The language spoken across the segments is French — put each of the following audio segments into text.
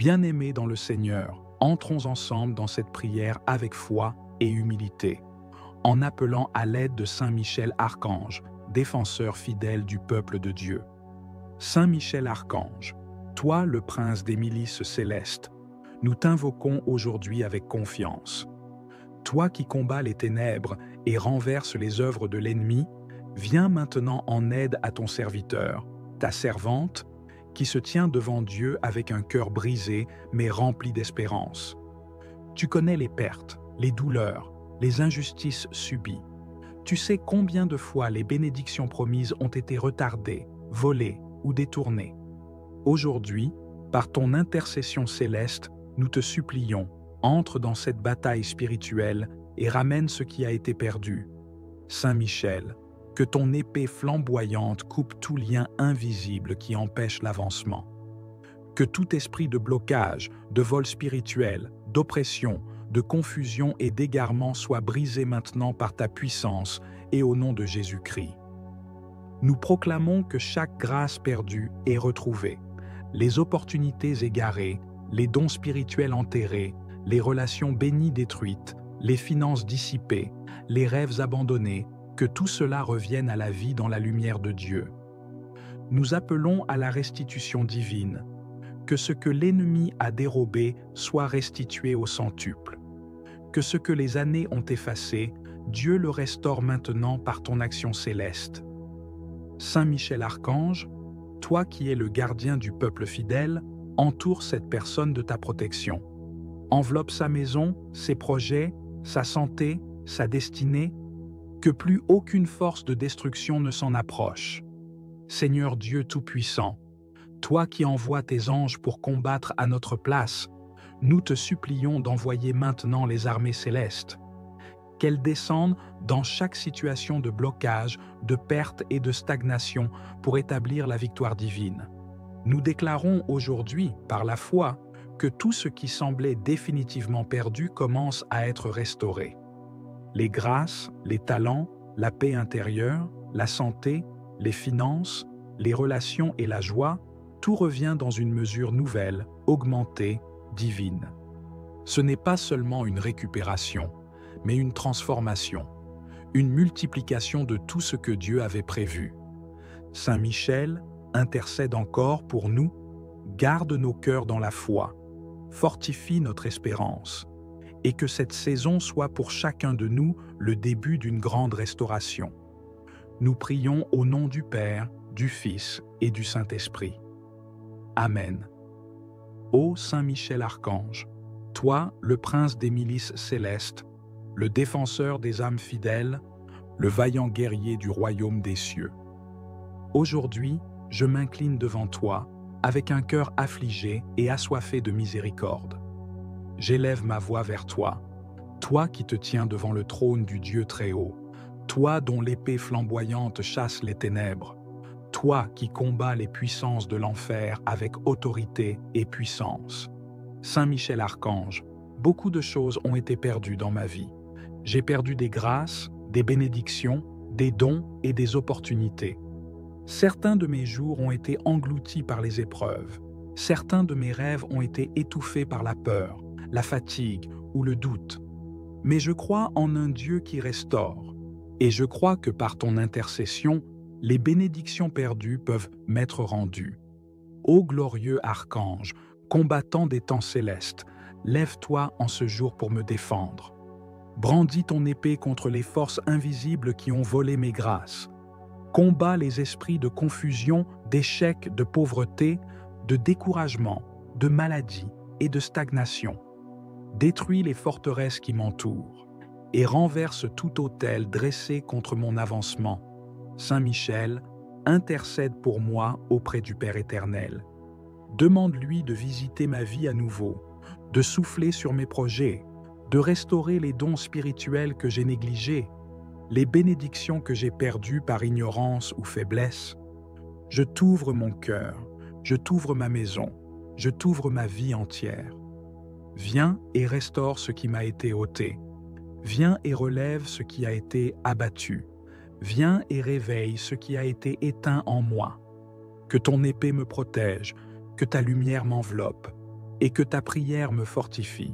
Bien-aimés dans le Seigneur, entrons ensemble dans cette prière avec foi et humilité, en appelant à l'aide de Saint Michel Archange, défenseur fidèle du peuple de Dieu. Saint Michel Archange, toi le prince des milices célestes, nous t'invoquons aujourd'hui avec confiance. Toi qui combats les ténèbres et renverses les œuvres de l'ennemi, viens maintenant en aide à ton serviteur, ta servante, qui se tient devant Dieu avec un cœur brisé mais rempli d'espérance. Tu connais les pertes, les douleurs, les injustices subies. Tu sais combien de fois les bénédictions promises ont été retardées, volées ou détournées. Aujourd'hui, par ton intercession céleste, nous te supplions, entre dans cette bataille spirituelle et ramène ce qui a été perdu. Saint Michel, que ton épée flamboyante coupe tout lien invisible qui empêche l'avancement. Que tout esprit de blocage, de vol spirituel, d'oppression, de confusion et d'égarement soit brisé maintenant par ta puissance et au nom de Jésus-Christ. Nous proclamons que chaque grâce perdue est retrouvée, les opportunités égarées, les dons spirituels enterrés, les relations bénies détruites, les finances dissipées, les rêves abandonnés, que tout cela revienne à la vie dans la lumière de Dieu. Nous appelons à la restitution divine, que ce que l'ennemi a dérobé soit restitué au centuple, que ce que les années ont effacé, Dieu le restaure maintenant par ton action céleste. Saint Michel Archange, toi qui es le gardien du peuple fidèle, entoure cette personne de ta protection. Enveloppe sa maison, ses projets, sa santé, sa destinée, que plus aucune force de destruction ne s'en approche. Seigneur Dieu Tout-Puissant, toi qui envoies tes anges pour combattre à notre place, nous te supplions d'envoyer maintenant les armées célestes. Qu'elles descendent dans chaque situation de blocage, de perte et de stagnation pour établir la victoire divine. Nous déclarons aujourd'hui, par la foi, que tout ce qui semblait définitivement perdu commence à être restauré. Les grâces, les talents, la paix intérieure, la santé, les finances, les relations et la joie, tout revient dans une mesure nouvelle, augmentée, divine. Ce n'est pas seulement une récupération, mais une transformation, une multiplication de tout ce que Dieu avait prévu. Saint Michel intercède encore pour nous, garde nos cœurs dans la foi, fortifie notre espérance, et que cette saison soit pour chacun de nous le début d'une grande restauration. Nous prions au nom du Père, du Fils et du Saint-Esprit. Amen. Ô Saint Michel Archange, toi, le prince des milices célestes, le défenseur des âmes fidèles, le vaillant guerrier du royaume des cieux. Aujourd'hui, je m'incline devant toi avec un cœur affligé et assoiffé de miséricorde. J'élève ma voix vers toi, toi qui te tiens devant le trône du Dieu Très-Haut, toi dont l'épée flamboyante chasse les ténèbres, toi qui combats les puissances de l'enfer avec autorité et puissance. Saint Michel Archange, beaucoup de choses ont été perdues dans ma vie. J'ai perdu des grâces, des bénédictions, des dons et des opportunités. Certains de mes jours ont été engloutis par les épreuves. Certains de mes rêves ont été étouffés par la peur, la fatigue ou le doute. Mais je crois en un Dieu qui restaure, et je crois que par ton intercession, les bénédictions perdues peuvent m'être rendues. Ô glorieux archange, combattant des temps célestes, lève-toi en ce jour pour me défendre. Brandis ton épée contre les forces invisibles qui ont volé mes grâces. Combats les esprits de confusion, d'échec, de pauvreté, de découragement, de maladie et de stagnation. Détruis les forteresses qui m'entourent et renverse tout autel dressé contre mon avancement. Saint Michel, intercède pour moi auprès du Père éternel. Demande-lui de visiter ma vie à nouveau, de souffler sur mes projets, de restaurer les dons spirituels que j'ai négligés, les bénédictions que j'ai perdues par ignorance ou faiblesse. Je t'ouvre mon cœur, je t'ouvre ma maison, je t'ouvre ma vie entière. Viens et restaure ce qui m'a été ôté. Viens et relève ce qui a été abattu. Viens et réveille ce qui a été éteint en moi. Que ton épée me protège, que ta lumière m'enveloppe, et que ta prière me fortifie.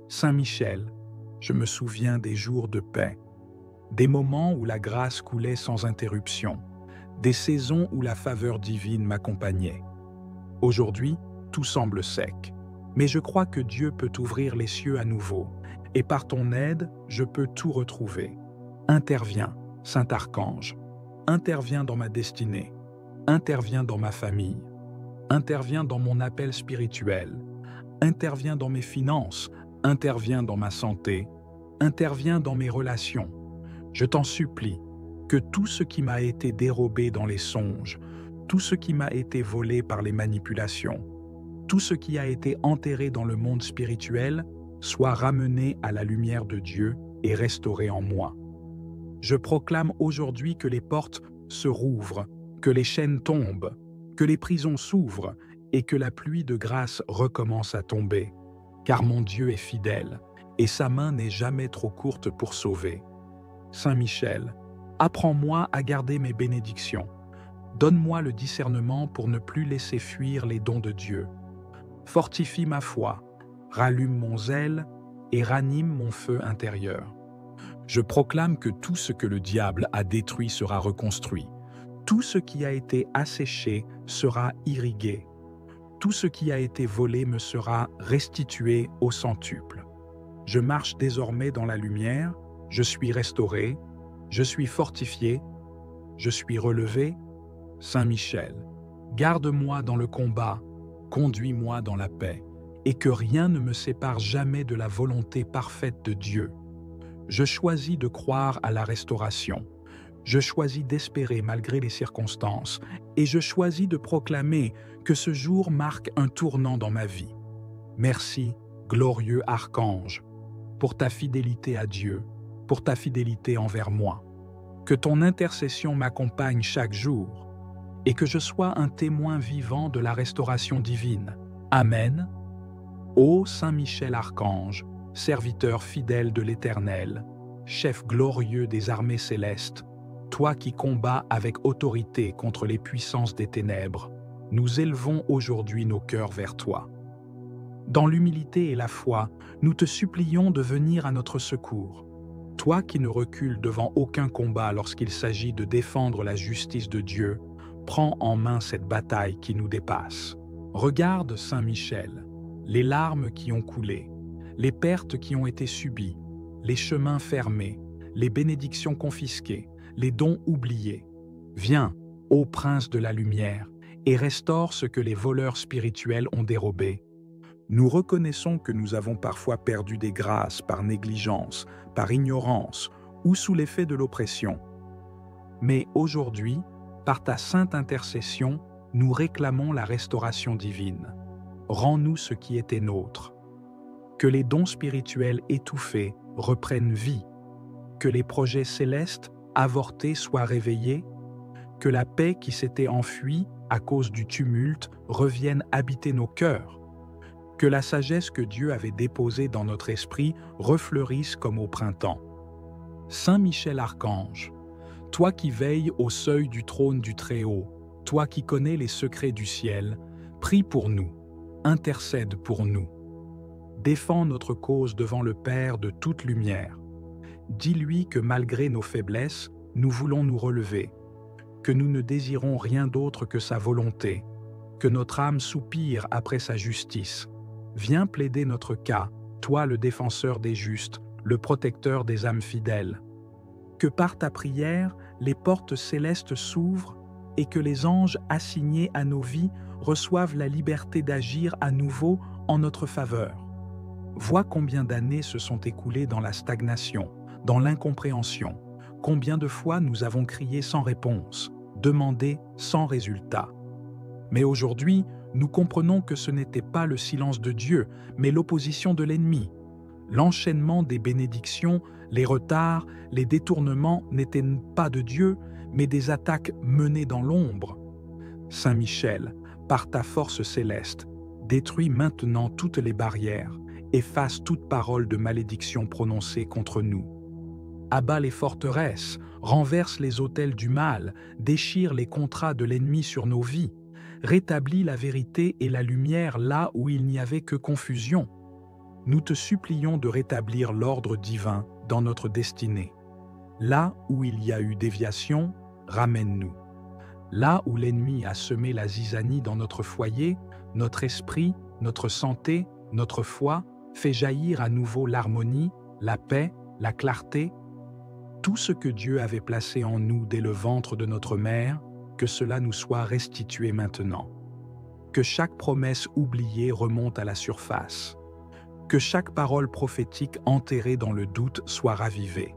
Saint Michel, je me souviens des jours de paix, des moments où la grâce coulait sans interruption, des saisons où la faveur divine m'accompagnait. Aujourd'hui, tout semble sec, mais je crois que Dieu peut ouvrir les cieux à nouveau, et par ton aide, je peux tout retrouver. Interviens, Saint Archange, interviens dans ma destinée, interviens dans ma famille, interviens dans mon appel spirituel, interviens dans mes finances, interviens dans ma santé, interviens dans mes relations. Je t'en supplie, que tout ce qui m'a été dérobé dans les songes, tout ce qui m'a été volé par les manipulations, tout ce qui a été enterré dans le monde spirituel, soit ramené à la lumière de Dieu et restauré en moi. Je proclame aujourd'hui que les portes se rouvrent, que les chaînes tombent, que les prisons s'ouvrent et que la pluie de grâce recommence à tomber, car mon Dieu est fidèle et sa main n'est jamais trop courte pour sauver. Saint Michel, apprends-moi à garder mes bénédictions. Donne-moi le discernement pour ne plus laisser fuir les dons de Dieu. Fortifie ma foi, rallume mon zèle et ranime mon feu intérieur. Je proclame que tout ce que le diable a détruit sera reconstruit. Tout ce qui a été asséché sera irrigué. Tout ce qui a été volé me sera restitué au centuple. Je marche désormais dans la lumière, je suis restauré, je suis fortifié, je suis relevé. Saint Michel, garde-moi dans le combat, conduis-moi dans la paix, et que rien ne me sépare jamais de la volonté parfaite de Dieu. Je choisis de croire à la restauration. Je choisis d'espérer malgré les circonstances, et je choisis de proclamer que ce jour marque un tournant dans ma vie. Merci, glorieux Archange, pour ta fidélité à Dieu, pour ta fidélité envers moi. Que ton intercession m'accompagne chaque jour, et que je sois un témoin vivant de la restauration divine. Amen. Ô Saint Michel Archange, serviteur fidèle de l'Éternel, chef glorieux des armées célestes, toi qui combats avec autorité contre les puissances des ténèbres, nous élevons aujourd'hui nos cœurs vers toi. Dans l'humilité et la foi, nous te supplions de venir à notre secours. Toi qui ne recules devant aucun combat lorsqu'il s'agit de défendre la justice de Dieu, prends en main cette bataille qui nous dépasse. Regarde, Saint Michel, les larmes qui ont coulé, les pertes qui ont été subies, les chemins fermés, les bénédictions confisquées, les dons oubliés. Viens, ô Prince de la lumière, et restaure ce que les voleurs spirituels ont dérobé. Nous reconnaissons que nous avons parfois perdu des grâces par négligence, par ignorance ou sous l'effet de l'oppression. Mais aujourd'hui, par ta sainte intercession, nous réclamons la restauration divine. Rends-nous ce qui était nôtre. Que les dons spirituels étouffés reprennent vie. Que les projets célestes avortés soient réveillés. Que la paix qui s'était enfuie à cause du tumulte revienne habiter nos cœurs. Que la sagesse que Dieu avait déposée dans notre esprit refleurisse comme au printemps. Saint Michel Archange, toi qui veilles au seuil du trône du Très-Haut, toi qui connais les secrets du ciel, prie pour nous, intercède pour nous. Défends notre cause devant le Père de toute lumière. Dis-lui que malgré nos faiblesses, nous voulons nous relever, que nous ne désirons rien d'autre que sa volonté, que notre âme soupire après sa justice. Viens plaider notre cas, toi le défenseur des justes, le protecteur des âmes fidèles. Que par ta prière, les portes célestes s'ouvrent et que les anges assignés à nos vies reçoivent la liberté d'agir à nouveau en notre faveur. Vois combien d'années se sont écoulées dans la stagnation, dans l'incompréhension, combien de fois nous avons crié sans réponse, demandé sans résultat. Mais aujourd'hui, nous comprenons que ce n'était pas le silence de Dieu, mais l'opposition de l'ennemi. L'enchaînement des bénédictions, les retards, les détournements n'étaient pas de Dieu, mais des attaques menées dans l'ombre. Saint Michel, par ta force céleste, détruis maintenant toutes les barrières, efface toute parole de malédiction prononcée contre nous. Abat les forteresses, renverse les autels du mal, déchire les contrats de l'ennemi sur nos vies, Rétablis la vérité et la lumière là où il n'y avait que confusion. Nous te supplions de rétablir l'ordre divin dans notre destinée. Là où il y a eu déviation, ramène-nous. Là où l'ennemi a semé la zizanie dans notre foyer, notre esprit, notre santé, notre foi, fais jaillir à nouveau l'harmonie, la paix, la clarté. Tout ce que Dieu avait placé en nous dès le ventre de notre mère, que cela nous soit restitué maintenant. Que chaque promesse oubliée remonte à la surface. Que chaque parole prophétique enterrée dans le doute soit ravivée.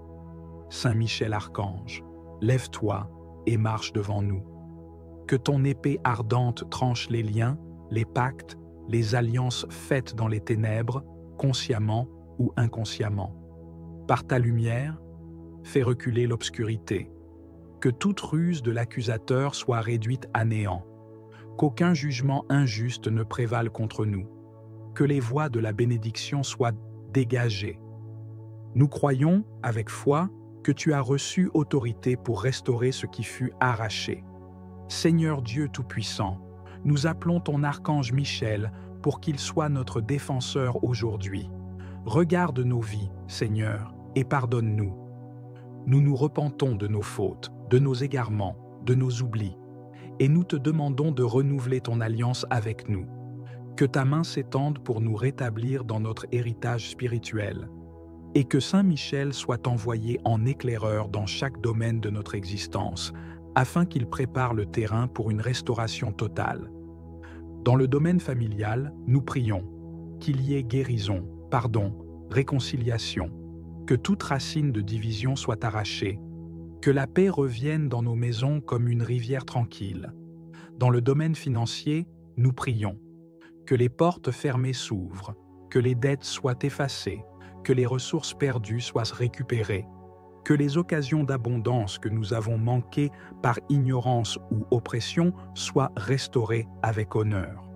Saint Michel Archange, lève-toi et marche devant nous. Que ton épée ardente tranche les liens, les pactes, les alliances faites dans les ténèbres, consciemment ou inconsciemment. Par ta lumière, fais reculer l'obscurité. Que toute ruse de l'accusateur soit réduite à néant. Qu'aucun jugement injuste ne prévale contre nous. Que les voies de la bénédiction soient dégagées. Nous croyons, avec foi, que tu as reçu autorité pour restaurer ce qui fut arraché. Seigneur Dieu Tout-Puissant, nous appelons ton archange Michel pour qu'il soit notre défenseur aujourd'hui. Regarde nos vies, Seigneur, et pardonne-nous. Nous nous repentons de nos fautes, de nos égarements, de nos oublis, et nous te demandons de renouveler ton alliance avec nous. Que ta main s'étende pour nous rétablir dans notre héritage spirituel, et que Saint Michel soit envoyé en éclaireur dans chaque domaine de notre existence, afin qu'il prépare le terrain pour une restauration totale. Dans le domaine familial, nous prions qu'il y ait guérison, pardon, réconciliation, que toute racine de division soit arrachée, que la paix revienne dans nos maisons comme une rivière tranquille. Dans le domaine financier, nous prions que les portes fermées s'ouvrent, que les dettes soient effacées, que les ressources perdues soient récupérées, que les occasions d'abondance que nous avons manquées par ignorance ou oppression soient restaurées avec honneur.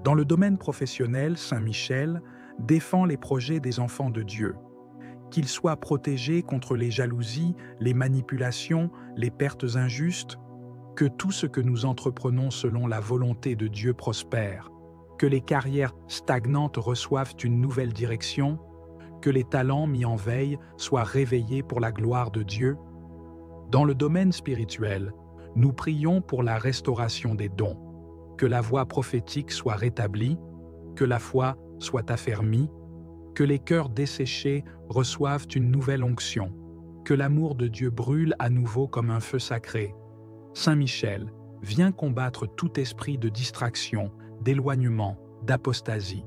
Dans le domaine professionnel, Saint Michel défend les projets des enfants de Dieu, qu'ils soient protégés contre les jalousies, les manipulations, les pertes injustes, que tout ce que nous entreprenons selon la volonté de Dieu prospère, que les carrières stagnantes reçoivent une nouvelle direction, que les talents mis en veille soient réveillés pour la gloire de Dieu. Dans le domaine spirituel, nous prions pour la restauration des dons, que la voix prophétique soit rétablie, que la foi soit affermie, que les cœurs desséchés reçoivent une nouvelle onction, que l'amour de Dieu brûle à nouveau comme un feu sacré. Saint Michel, viens combattre tout esprit de distraction, d'éloignement, d'apostasie.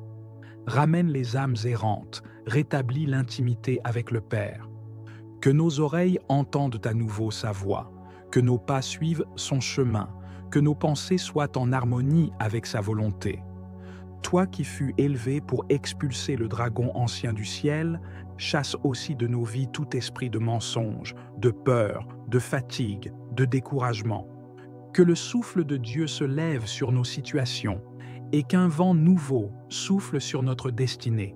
Ramène les âmes errantes, rétablis l'intimité avec le Père. Que nos oreilles entendent à nouveau sa voix, que nos pas suivent son chemin, que nos pensées soient en harmonie avec sa volonté. Toi qui fus élevé pour expulser le dragon ancien du ciel, chasse aussi de nos vies tout esprit de mensonge, de peur, de fatigue, de découragement. Que le souffle de Dieu se lève sur nos situations et qu'un vent nouveau souffle sur notre destinée.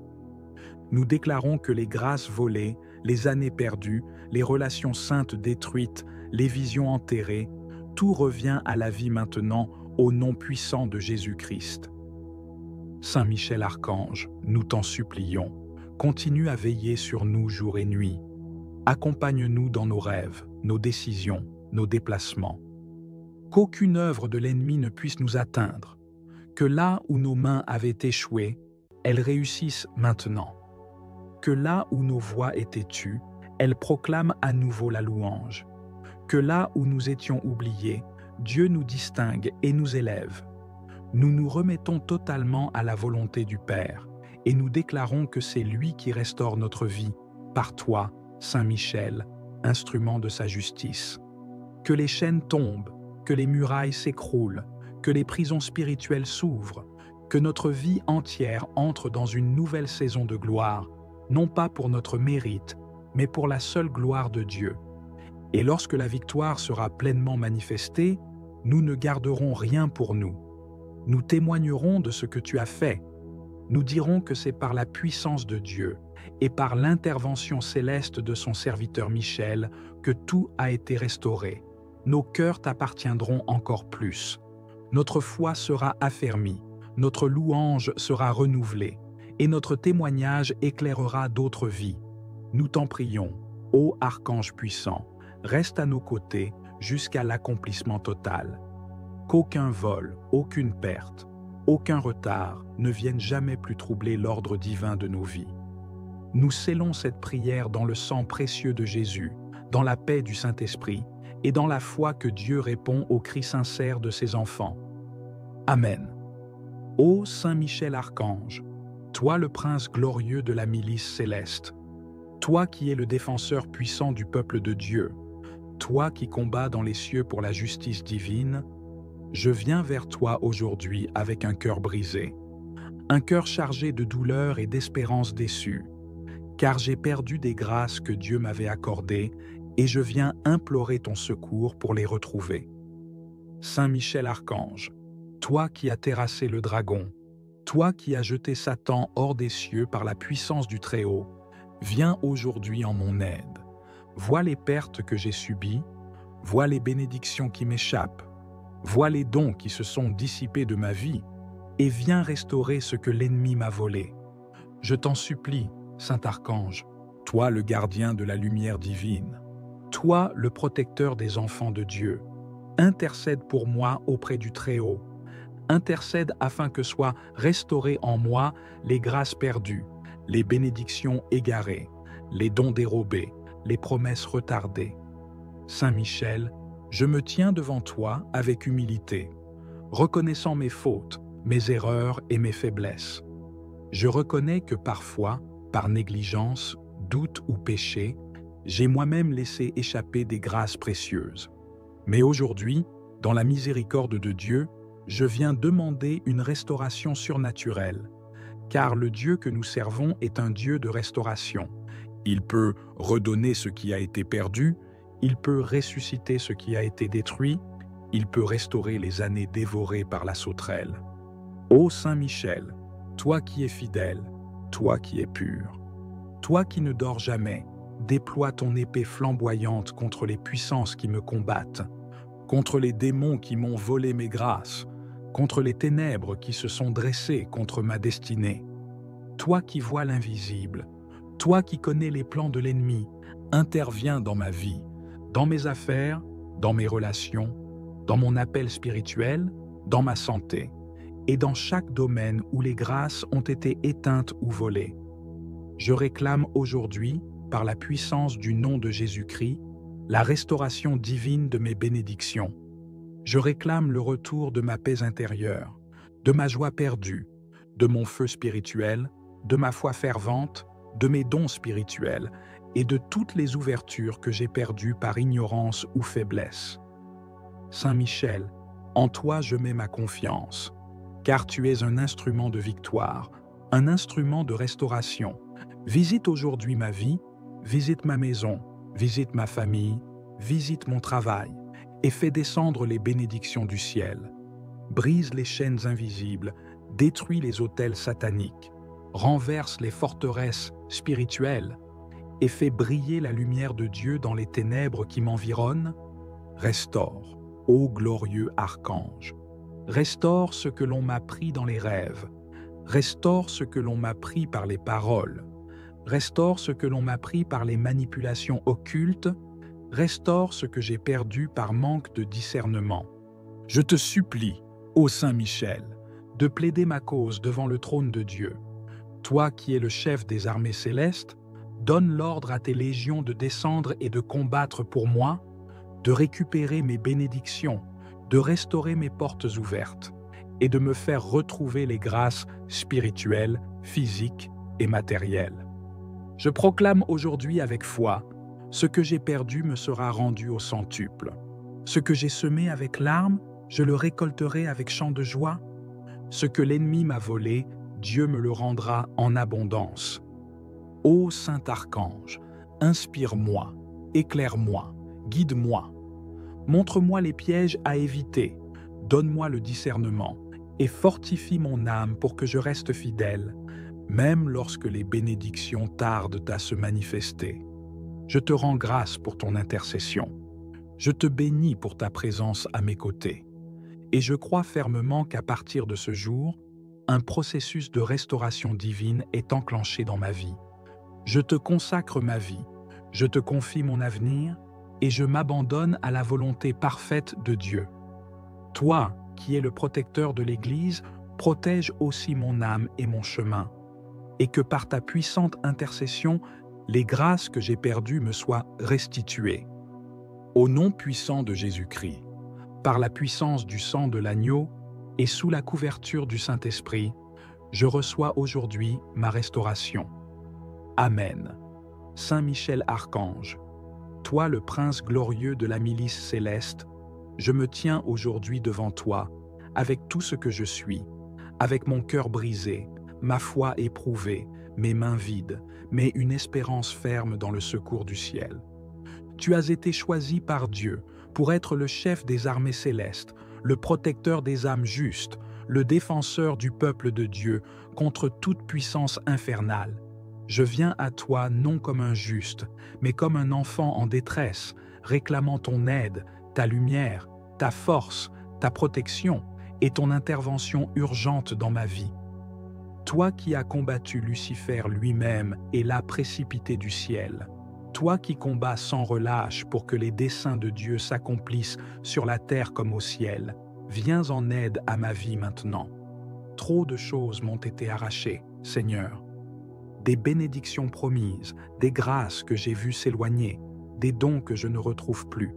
Nous déclarons que les grâces volées, les années perdues, les relations saintes détruites, les visions enterrées, tout revient à la vie maintenant au nom puissant de Jésus-Christ. Saint Michel Archange, nous t'en supplions, continue à veiller sur nous jour et nuit. Accompagne-nous dans nos rêves, nos décisions, nos déplacements. Qu'aucune œuvre de l'ennemi ne puisse nous atteindre. Que là où nos mains avaient échoué, elles réussissent maintenant. Que là où nos voix étaient tues, elles proclament à nouveau la louange. Que là où nous étions oubliés, Dieu nous distingue et nous élève. Nous nous remettons totalement à la volonté du Père et nous déclarons que c'est lui qui restaure notre vie, par toi, Saint Michel, instrument de sa justice. Que les chaînes tombent, que les murailles s'écroulent, que les prisons spirituelles s'ouvrent, que notre vie entière entre dans une nouvelle saison de gloire, non pas pour notre mérite, mais pour la seule gloire de Dieu. Et lorsque la victoire sera pleinement manifestée, nous ne garderons rien pour nous. Nous témoignerons de ce que tu as fait. Nous dirons que c'est par la puissance de Dieu et par l'intervention céleste de son serviteur Michel que tout a été restauré. Nos cœurs t'appartiendront encore plus. Notre foi sera affermie, notre louange sera renouvelée, et notre témoignage éclairera d'autres vies. Nous t'en prions, ô Archange puissant, reste à nos côtés jusqu'à l'accomplissement total. Qu'aucun vol, aucune perte, aucun retard ne vienne jamais plus troubler l'ordre divin de nos vies. Nous scellons cette prière dans le sang précieux de Jésus, dans la paix du Saint-Esprit et dans la foi que Dieu répond aux cris sincères de ses enfants. Amen. Ô Saint Michel Archange, toi le prince glorieux de la milice céleste, toi qui es le défenseur puissant du peuple de Dieu, toi qui combats dans les cieux pour la justice divine, je viens vers toi aujourd'hui avec un cœur brisé, un cœur chargé de douleur et d'espérance déçue, car j'ai perdu des grâces que Dieu m'avait accordées et je viens implorer ton secours pour les retrouver. Saint Michel Archange, toi qui as terrassé le dragon, toi qui as jeté Satan hors des cieux par la puissance du Très-Haut, viens aujourd'hui en mon aide. Vois les pertes que j'ai subies, vois les bénédictions qui m'échappent, vois les dons qui se sont dissipés de ma vie, et viens restaurer ce que l'ennemi m'a volé. Je t'en supplie, Saint Archange, toi le gardien de la lumière divine, toi le protecteur des enfants de Dieu, intercède pour moi auprès du Très-Haut. Intercède afin que soient restaurées en moi les grâces perdues, les bénédictions égarées, les dons dérobés, les promesses retardées. Saint Michel, je me tiens devant toi avec humilité, reconnaissant mes fautes, mes erreurs et mes faiblesses. Je reconnais que parfois, par négligence, doute ou péché, j'ai moi-même laissé échapper des grâces précieuses. Mais aujourd'hui, dans la miséricorde de Dieu, je viens demander une restauration surnaturelle, car le Dieu que nous servons est un Dieu de restauration. Il peut redonner ce qui a été perdu, il peut ressusciter ce qui a été détruit, il peut restaurer les années dévorées par la sauterelle. Ô Saint Michel, toi qui es fidèle, toi qui es pur, toi qui ne dors jamais, déploie ton épée flamboyante contre les puissances qui me combattent, contre les démons qui m'ont volé mes grâces, contre les ténèbres qui se sont dressées contre ma destinée. Toi qui vois l'invisible, toi qui connais les plans de l'ennemi, interviens dans ma vie, dans mes affaires, dans mes relations, dans mon appel spirituel, dans ma santé, et dans chaque domaine où les grâces ont été éteintes ou volées. Je réclame aujourd'hui, par la puissance du nom de Jésus-Christ, la restauration divine de mes bénédictions. Je réclame le retour de ma paix intérieure, de ma joie perdue, de mon feu spirituel, de ma foi fervente, de mes dons spirituels et de toutes les ouvertures que j'ai perdues par ignorance ou faiblesse. Saint Michel, en toi je mets ma confiance, car tu es un instrument de victoire, un instrument de restauration. Visite aujourd'hui ma vie, visite ma maison, visite ma famille, visite mon travail, et fais descendre les bénédictions du ciel. Brise les chaînes invisibles, détruis les autels sataniques, renverse les forteresses spirituelles et fais briller la lumière de Dieu dans les ténèbres qui m'environnent. Restaure, ô glorieux archange. Restaure ce que l'on m'a pris dans les rêves. Restaure ce que l'on m'a pris par les paroles. Restaure ce que l'on m'a pris par les manipulations occultes. Restaure ce que j'ai perdu par manque de discernement. Je te supplie, ô Saint Michel, de plaider ma cause devant le trône de Dieu. Toi qui es le chef des armées célestes, donne l'ordre à tes légions de descendre et de combattre pour moi, de récupérer mes bénédictions, de restaurer mes portes ouvertes et de me faire retrouver les grâces spirituelles, physiques et matérielles. Je proclame aujourd'hui avec foi, ce que j'ai perdu me sera rendu au centuple. Ce que j'ai semé avec larmes, je le récolterai avec chant de joie. Ce que l'ennemi m'a volé, Dieu me le rendra en abondance. Ô Saint Archange, inspire-moi, éclaire-moi, guide-moi. Montre-moi les pièges à éviter, donne-moi le discernement et fortifie mon âme pour que je reste fidèle, même lorsque les bénédictions tardent à se manifester. Je te rends grâce pour ton intercession. Je te bénis pour ta présence à mes côtés. Et je crois fermement qu'à partir de ce jour, un processus de restauration divine est enclenché dans ma vie. Je te consacre ma vie, je te confie mon avenir et je m'abandonne à la volonté parfaite de Dieu. Toi, qui es le protecteur de l'Église, protège aussi mon âme et mon chemin, et que par ta puissante intercession, les grâces que j'ai perdues me soient restituées. Au nom puissant de Jésus-Christ, par la puissance du sang de l'agneau et sous la couverture du Saint-Esprit, je reçois aujourd'hui ma restauration. Amen. Saint Michel Archange, toi le prince glorieux de la milice céleste, je me tiens aujourd'hui devant toi, avec tout ce que je suis, avec mon cœur brisé, ma foi éprouvée, mes mains vides, mais une espérance ferme dans le secours du ciel. Tu as été choisi par Dieu pour être le chef des armées célestes, le protecteur des âmes justes, le défenseur du peuple de Dieu contre toute puissance infernale. Je viens à toi non comme un juste, mais comme un enfant en détresse, réclamant ton aide, ta lumière, ta force, ta protection et ton intervention urgente dans ma vie. Toi qui as combattu Lucifer lui-même et l'as précipité du ciel, toi qui combats sans relâche pour que les desseins de Dieu s'accomplissent sur la terre comme au ciel, viens en aide à ma vie maintenant. Trop de choses m'ont été arrachées, Seigneur. Des bénédictions promises, des grâces que j'ai vues s'éloigner, des dons que je ne retrouve plus.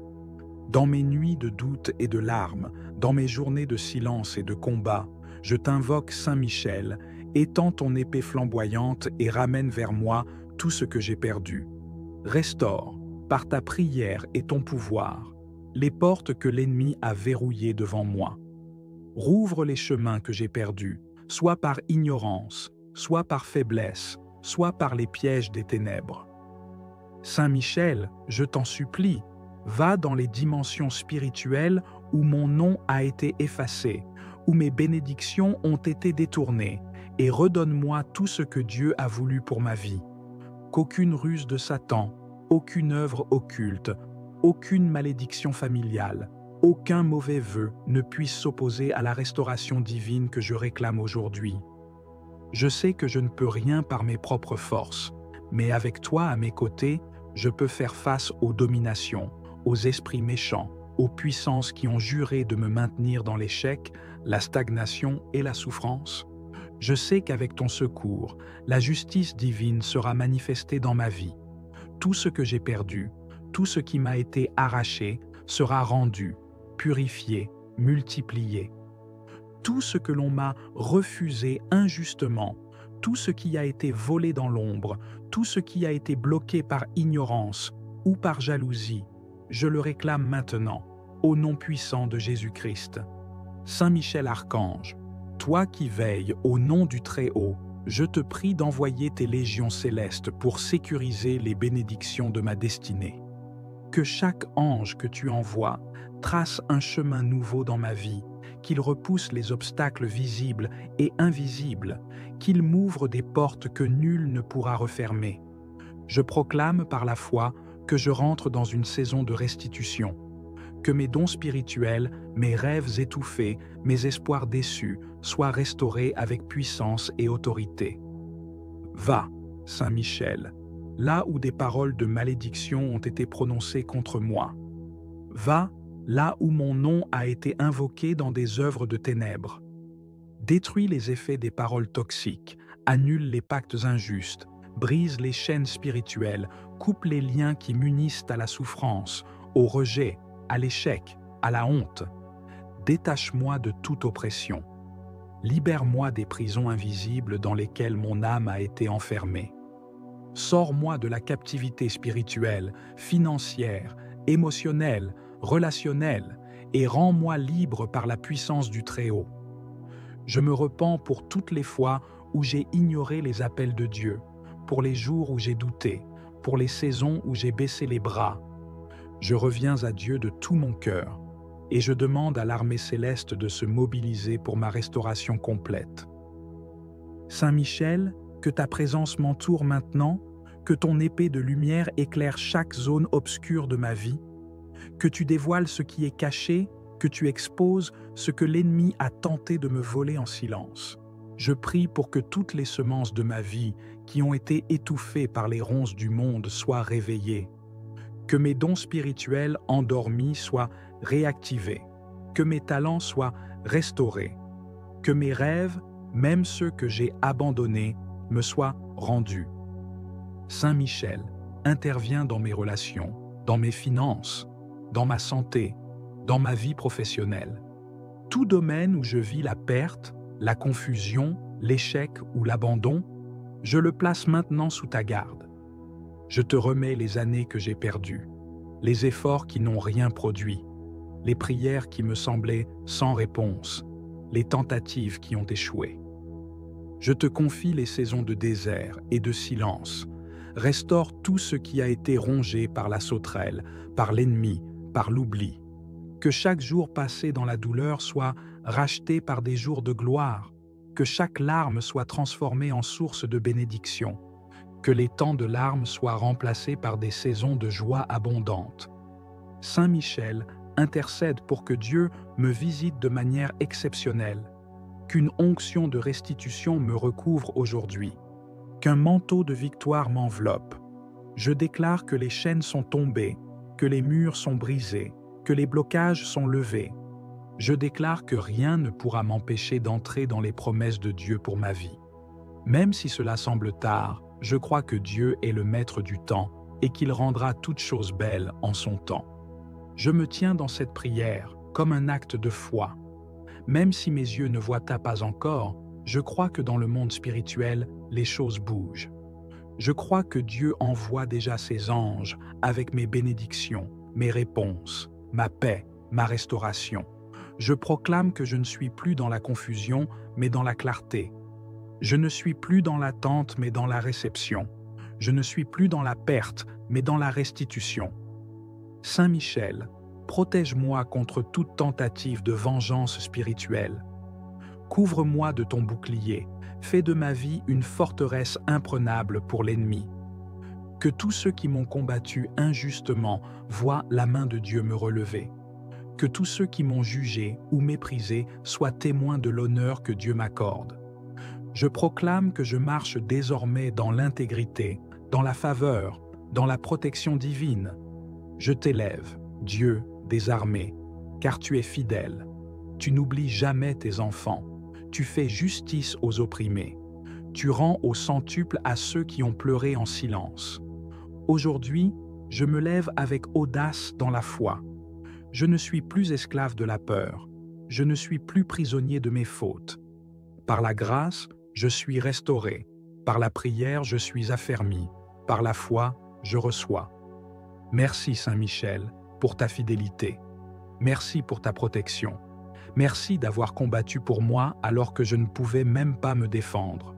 Dans mes nuits de doute et de larmes, dans mes journées de silence et de combat, je t'invoque Saint Michel, étends ton épée flamboyante et ramène vers moi tout ce que j'ai perdu. Restaure, par ta prière et ton pouvoir, les portes que l'ennemi a verrouillées devant moi. Rouvre les chemins que j'ai perdus, soit par ignorance, soit par faiblesse, soit par les pièges des ténèbres. Saint Michel, je t'en supplie, va dans les dimensions spirituelles où mon nom a été effacé, où mes bénédictions ont été détournées, et redonne-moi tout ce que Dieu a voulu pour ma vie. Qu'aucune ruse de Satan, aucune œuvre occulte, aucune malédiction familiale, aucun mauvais vœu ne puisse s'opposer à la restauration divine que je réclame aujourd'hui. Je sais que je ne peux rien par mes propres forces, mais avec toi à mes côtés, je peux faire face aux dominations, aux esprits méchants, aux puissances qui ont juré de me maintenir dans l'échec, la stagnation et la souffrance. Je sais qu'avec ton secours, la justice divine sera manifestée dans ma vie. Tout ce que j'ai perdu, tout ce qui m'a été arraché, sera rendu, purifié, multiplié. Tout ce que l'on m'a refusé injustement, tout ce qui a été volé dans l'ombre, tout ce qui a été bloqué par ignorance ou par jalousie, je le réclame maintenant, au nom puissant de Jésus-Christ. Saint Michel Archange, toi qui veilles au nom du Très-Haut, je te prie d'envoyer tes légions célestes pour sécuriser les bénédictions de ma destinée. Que chaque ange que tu envoies trace un chemin nouveau dans ma vie, qu'il repousse les obstacles visibles et invisibles, qu'il m'ouvre des portes que nul ne pourra refermer. Je proclame par la foi que je rentre dans une saison de restitution, que mes dons spirituels, mes rêves étouffés, mes espoirs déçus soient restaurés avec puissance et autorité. Va, Saint Michel, là où des paroles de malédiction ont été prononcées contre moi. Va, là où mon nom a été invoqué dans des œuvres de ténèbres. Détruis les effets des paroles toxiques, annule les pactes injustes, brise les chaînes spirituelles, coupe les liens qui m'unissent à la souffrance, au rejet, à l'échec, à la honte. Détache-moi de toute oppression. Libère-moi des prisons invisibles dans lesquelles mon âme a été enfermée. Sors-moi de la captivité spirituelle, financière, émotionnelle, relationnelle, et rends-moi libre par la puissance du Très-Haut. Je me repens pour toutes les fois où j'ai ignoré les appels de Dieu, pour les jours où j'ai douté, pour les saisons où j'ai baissé les bras. Je reviens à Dieu de tout mon cœur, et je demande à l'armée céleste de se mobiliser pour ma restauration complète. Saint Michel, que ta présence m'entoure maintenant, que ton épée de lumière éclaire chaque zone obscure de ma vie, que tu dévoiles ce qui est caché que tu exposes ce que l'ennemi a tenté de me voler en silence. Je prie pour que toutes les semences de ma vie qui ont été étouffées par les ronces du monde soient réveillées, que mes dons spirituels endormis soient réactivés, que mes talents soient restaurés, que mes rêves, même ceux que j'ai abandonnés, me soient rendus. Saint Michel intervient dans mes relations, dans mes finances, dans ma santé, dans ma vie professionnelle. Tout domaine où je vis la perte, la confusion, l'échec ou l'abandon, je le place maintenant sous ta garde. Je te remets les années que j'ai perdues, les efforts qui n'ont rien produit, les prières qui me semblaient sans réponse, les tentatives qui ont échoué. Je te confie les saisons de désert et de silence. Restaure tout ce qui a été rongé par la sauterelle, par l'ennemi, par l'oubli. Que chaque jour passé dans la douleur soit racheté par des jours de gloire, que chaque larme soit transformée en source de bénédiction, que les temps de larmes soient remplacés par des saisons de joie abondante. Saint Michel intercède pour que Dieu me visite de manière exceptionnelle, qu'une onction de restitution me recouvre aujourd'hui, qu'un manteau de victoire m'enveloppe. Je déclare que les chaînes sont tombées, que les murs sont brisés, que les blocages sont levés. Je déclare que rien ne pourra m'empêcher d'entrer dans les promesses de Dieu pour ma vie. Même si cela semble tard, je crois que Dieu est le maître du temps et qu'il rendra toutes choses belles en son temps. Je me tiens dans cette prière comme un acte de foi. Même si mes yeux ne voient pas encore, je crois que dans le monde spirituel, les choses bougent. Je crois que Dieu envoie déjà ses anges avec mes bénédictions, mes réponses, ma paix, ma restauration. Je proclame que je ne suis plus dans la confusion, mais dans la clarté. Je ne suis plus dans l'attente, mais dans la réception. Je ne suis plus dans la perte, mais dans la restitution. Saint Michel, protège-moi contre toute tentative de vengeance spirituelle. Couvre-moi de ton bouclier, fais de ma vie une forteresse imprenable pour l'ennemi. Que tous ceux qui m'ont combattu injustement voient la main de Dieu me relever. Que tous ceux qui m'ont jugé ou méprisé soient témoins de l'honneur que Dieu m'accorde. Je proclame que je marche désormais dans l'intégrité, dans la faveur, dans la protection divine. Je t'élève, Dieu des armées, car tu es fidèle. Tu n'oublies jamais tes enfants. Tu fais justice aux opprimés. Tu rends au centuple à ceux qui ont pleuré en silence. Aujourd'hui, je me lève avec audace dans la foi. Je ne suis plus esclave de la peur. Je ne suis plus prisonnier de mes fautes. Par la grâce, je suis restauré. Par la prière, je suis affermi. Par la foi, je reçois. Merci Saint Michel pour ta fidélité. Merci pour ta protection. Merci d'avoir combattu pour moi alors que je ne pouvais même pas me défendre.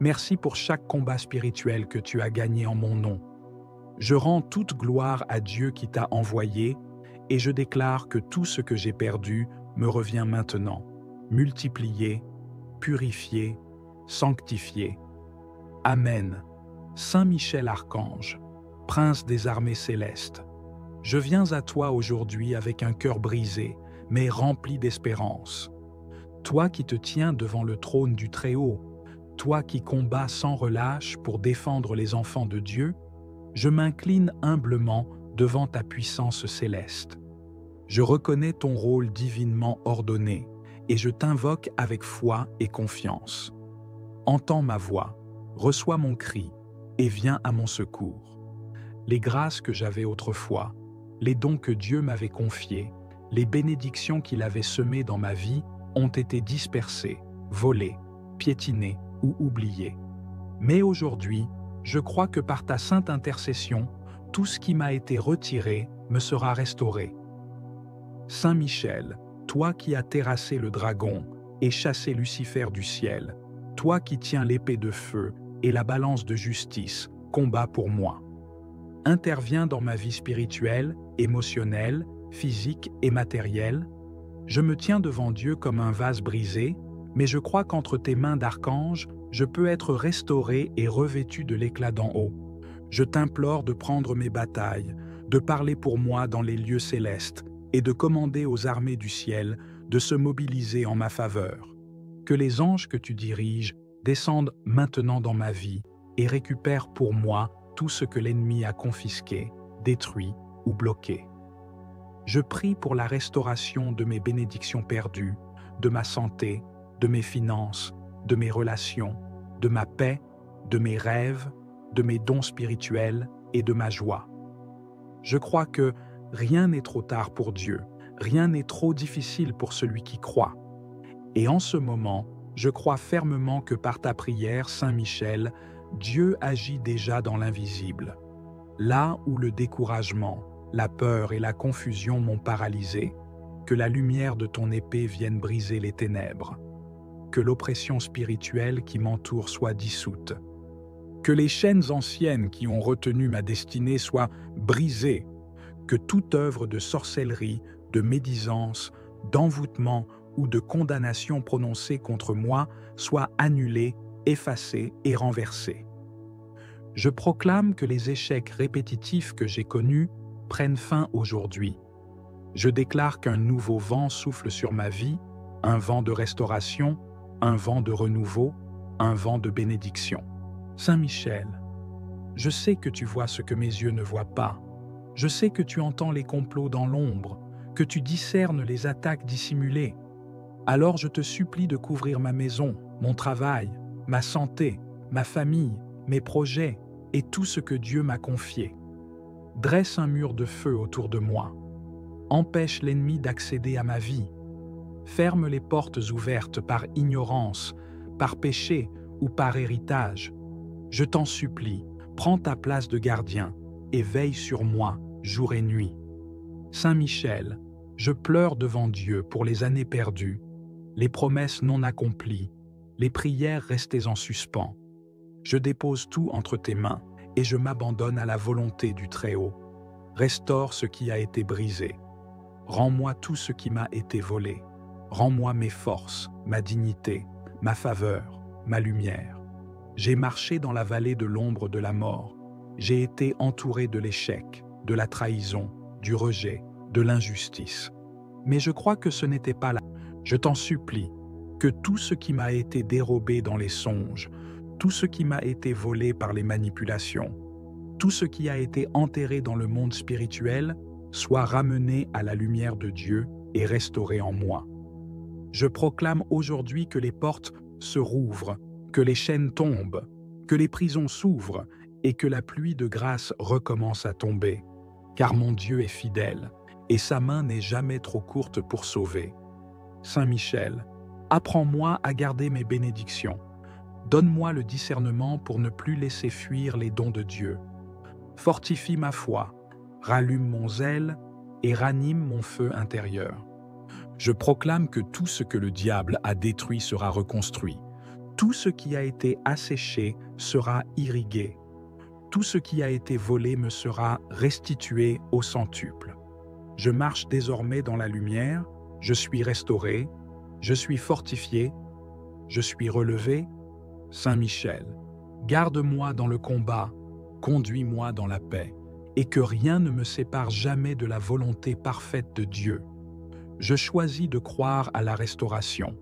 Merci pour chaque combat spirituel que tu as gagné en mon nom. Je rends toute gloire à Dieu qui t'a envoyé et je déclare que tout ce que j'ai perdu me revient maintenant, multiplié, purifié, sanctifié. Amen. Saint Michel Archange, Prince des armées célestes, je viens à toi aujourd'hui avec un cœur brisé, mais rempli d'espérance. Toi qui te tiens devant le trône du Très-Haut, toi qui combats sans relâche pour défendre les enfants de Dieu, je m'incline humblement devant ta puissance céleste. Je reconnais ton rôle divinement ordonné et je t'invoque avec foi et confiance. Entends ma voix, reçois mon cri et viens à mon secours. Les grâces que j'avais autrefois, les dons que Dieu m'avait confiés, les bénédictions qu'il avait semées dans ma vie ont été dispersées, volées, piétinées ou oubliées. Mais aujourd'hui, je crois que par ta sainte intercession, tout ce qui m'a été retiré me sera restauré. Saint Michel, toi qui as terrassé le dragon et chassé Lucifer du ciel, toi qui tiens l'épée de feu et la balance de justice, combat pour moi. Interviens dans ma vie spirituelle, émotionnelle, physique et matérielle. Je me tiens devant Dieu comme un vase brisé, mais je crois qu'entre tes mains d'archange, je peux être restauré et revêtu de l'éclat d'en haut. Je t'implore de prendre mes batailles, de parler pour moi dans les lieux célestes, et de commander aux armées du ciel de se mobiliser en ma faveur. Que les anges que tu diriges descendent maintenant dans ma vie et récupèrent pour moi tout ce que l'ennemi a confisqué, détruit ou bloqué. Je prie pour la restauration de mes bénédictions perdues, de ma santé, de mes finances, de mes relations, de ma paix, de mes rêves, de mes dons spirituels et de ma joie. Je crois que rien n'est trop tard pour Dieu, rien n'est trop difficile pour celui qui croit. Et en ce moment, je crois fermement que par ta prière, Saint Michel, Dieu agit déjà dans l'invisible. Là où le découragement, la peur et la confusion m'ont paralysé, que la lumière de ton épée vienne briser les ténèbres. Que l'oppression spirituelle qui m'entoure soit dissoute. Que les chaînes anciennes qui ont retenu ma destinée soient brisées. Que toute œuvre de sorcellerie, de médisance, d'envoûtement ou de condamnation prononcée contre moi soit annulée, effacée et renversée. Je proclame que les échecs répétitifs que j'ai connus prennent fin aujourd'hui. Je déclare qu'un nouveau vent souffle sur ma vie, un vent de restauration, un vent de renouveau, un vent de bénédiction. Saint Michel, je sais que tu vois ce que mes yeux ne voient pas. Je sais que tu entends les complots dans l'ombre, que tu discernes les attaques dissimulées. Alors je te supplie de couvrir ma maison, mon travail, ma santé, ma famille, mes projets et tout ce que Dieu m'a confié. Dresse un mur de feu autour de moi. Empêche l'ennemi d'accéder à ma vie. Ferme les portes ouvertes par ignorance, par péché ou par héritage. Je t'en supplie, prends ta place de gardien et veille sur moi jour et nuit. Saint Michel, je pleure devant Dieu pour les années perdues, les promesses non accomplies, les prières restées en suspens. Je dépose tout entre tes mains et je m'abandonne à la volonté du Très-Haut. Restaure ce qui a été brisé. Rends-moi tout ce qui m'a été volé. Rends-moi mes forces, ma dignité, ma faveur, ma lumière. J'ai marché dans la vallée de l'ombre de la mort. J'ai été entouré de l'échec, de la trahison, du rejet, de l'injustice. Mais je crois que ce n'était pas là. Je t'en supplie, que tout ce qui m'a été dérobé dans les songes, tout ce qui m'a été volé par les manipulations, tout ce qui a été enterré dans le monde spirituel, soit ramené à la lumière de Dieu et restauré en moi. Je proclame aujourd'hui que les portes se rouvrent, que les chaînes tombent, que les prisons s'ouvrent et que la pluie de grâce recommence à tomber. Car mon Dieu est fidèle et sa main n'est jamais trop courte pour sauver. Saint Michel, apprends-moi à garder mes bénédictions. Donne-moi le discernement pour ne plus laisser fuir les dons de Dieu. Fortifie ma foi, rallume mon zèle et ranime mon feu intérieur. Je proclame que tout ce que le diable a détruit sera reconstruit. Tout ce qui a été asséché sera irrigué. Tout ce qui a été volé me sera restitué au centuple. Je marche désormais dans la lumière, je suis restauré, je suis fortifié, je suis relevé. Saint Michel, garde-moi dans le combat, conduis-moi dans la paix, et que rien ne me sépare jamais de la volonté parfaite de Dieu. Je choisis de croire à la restauration.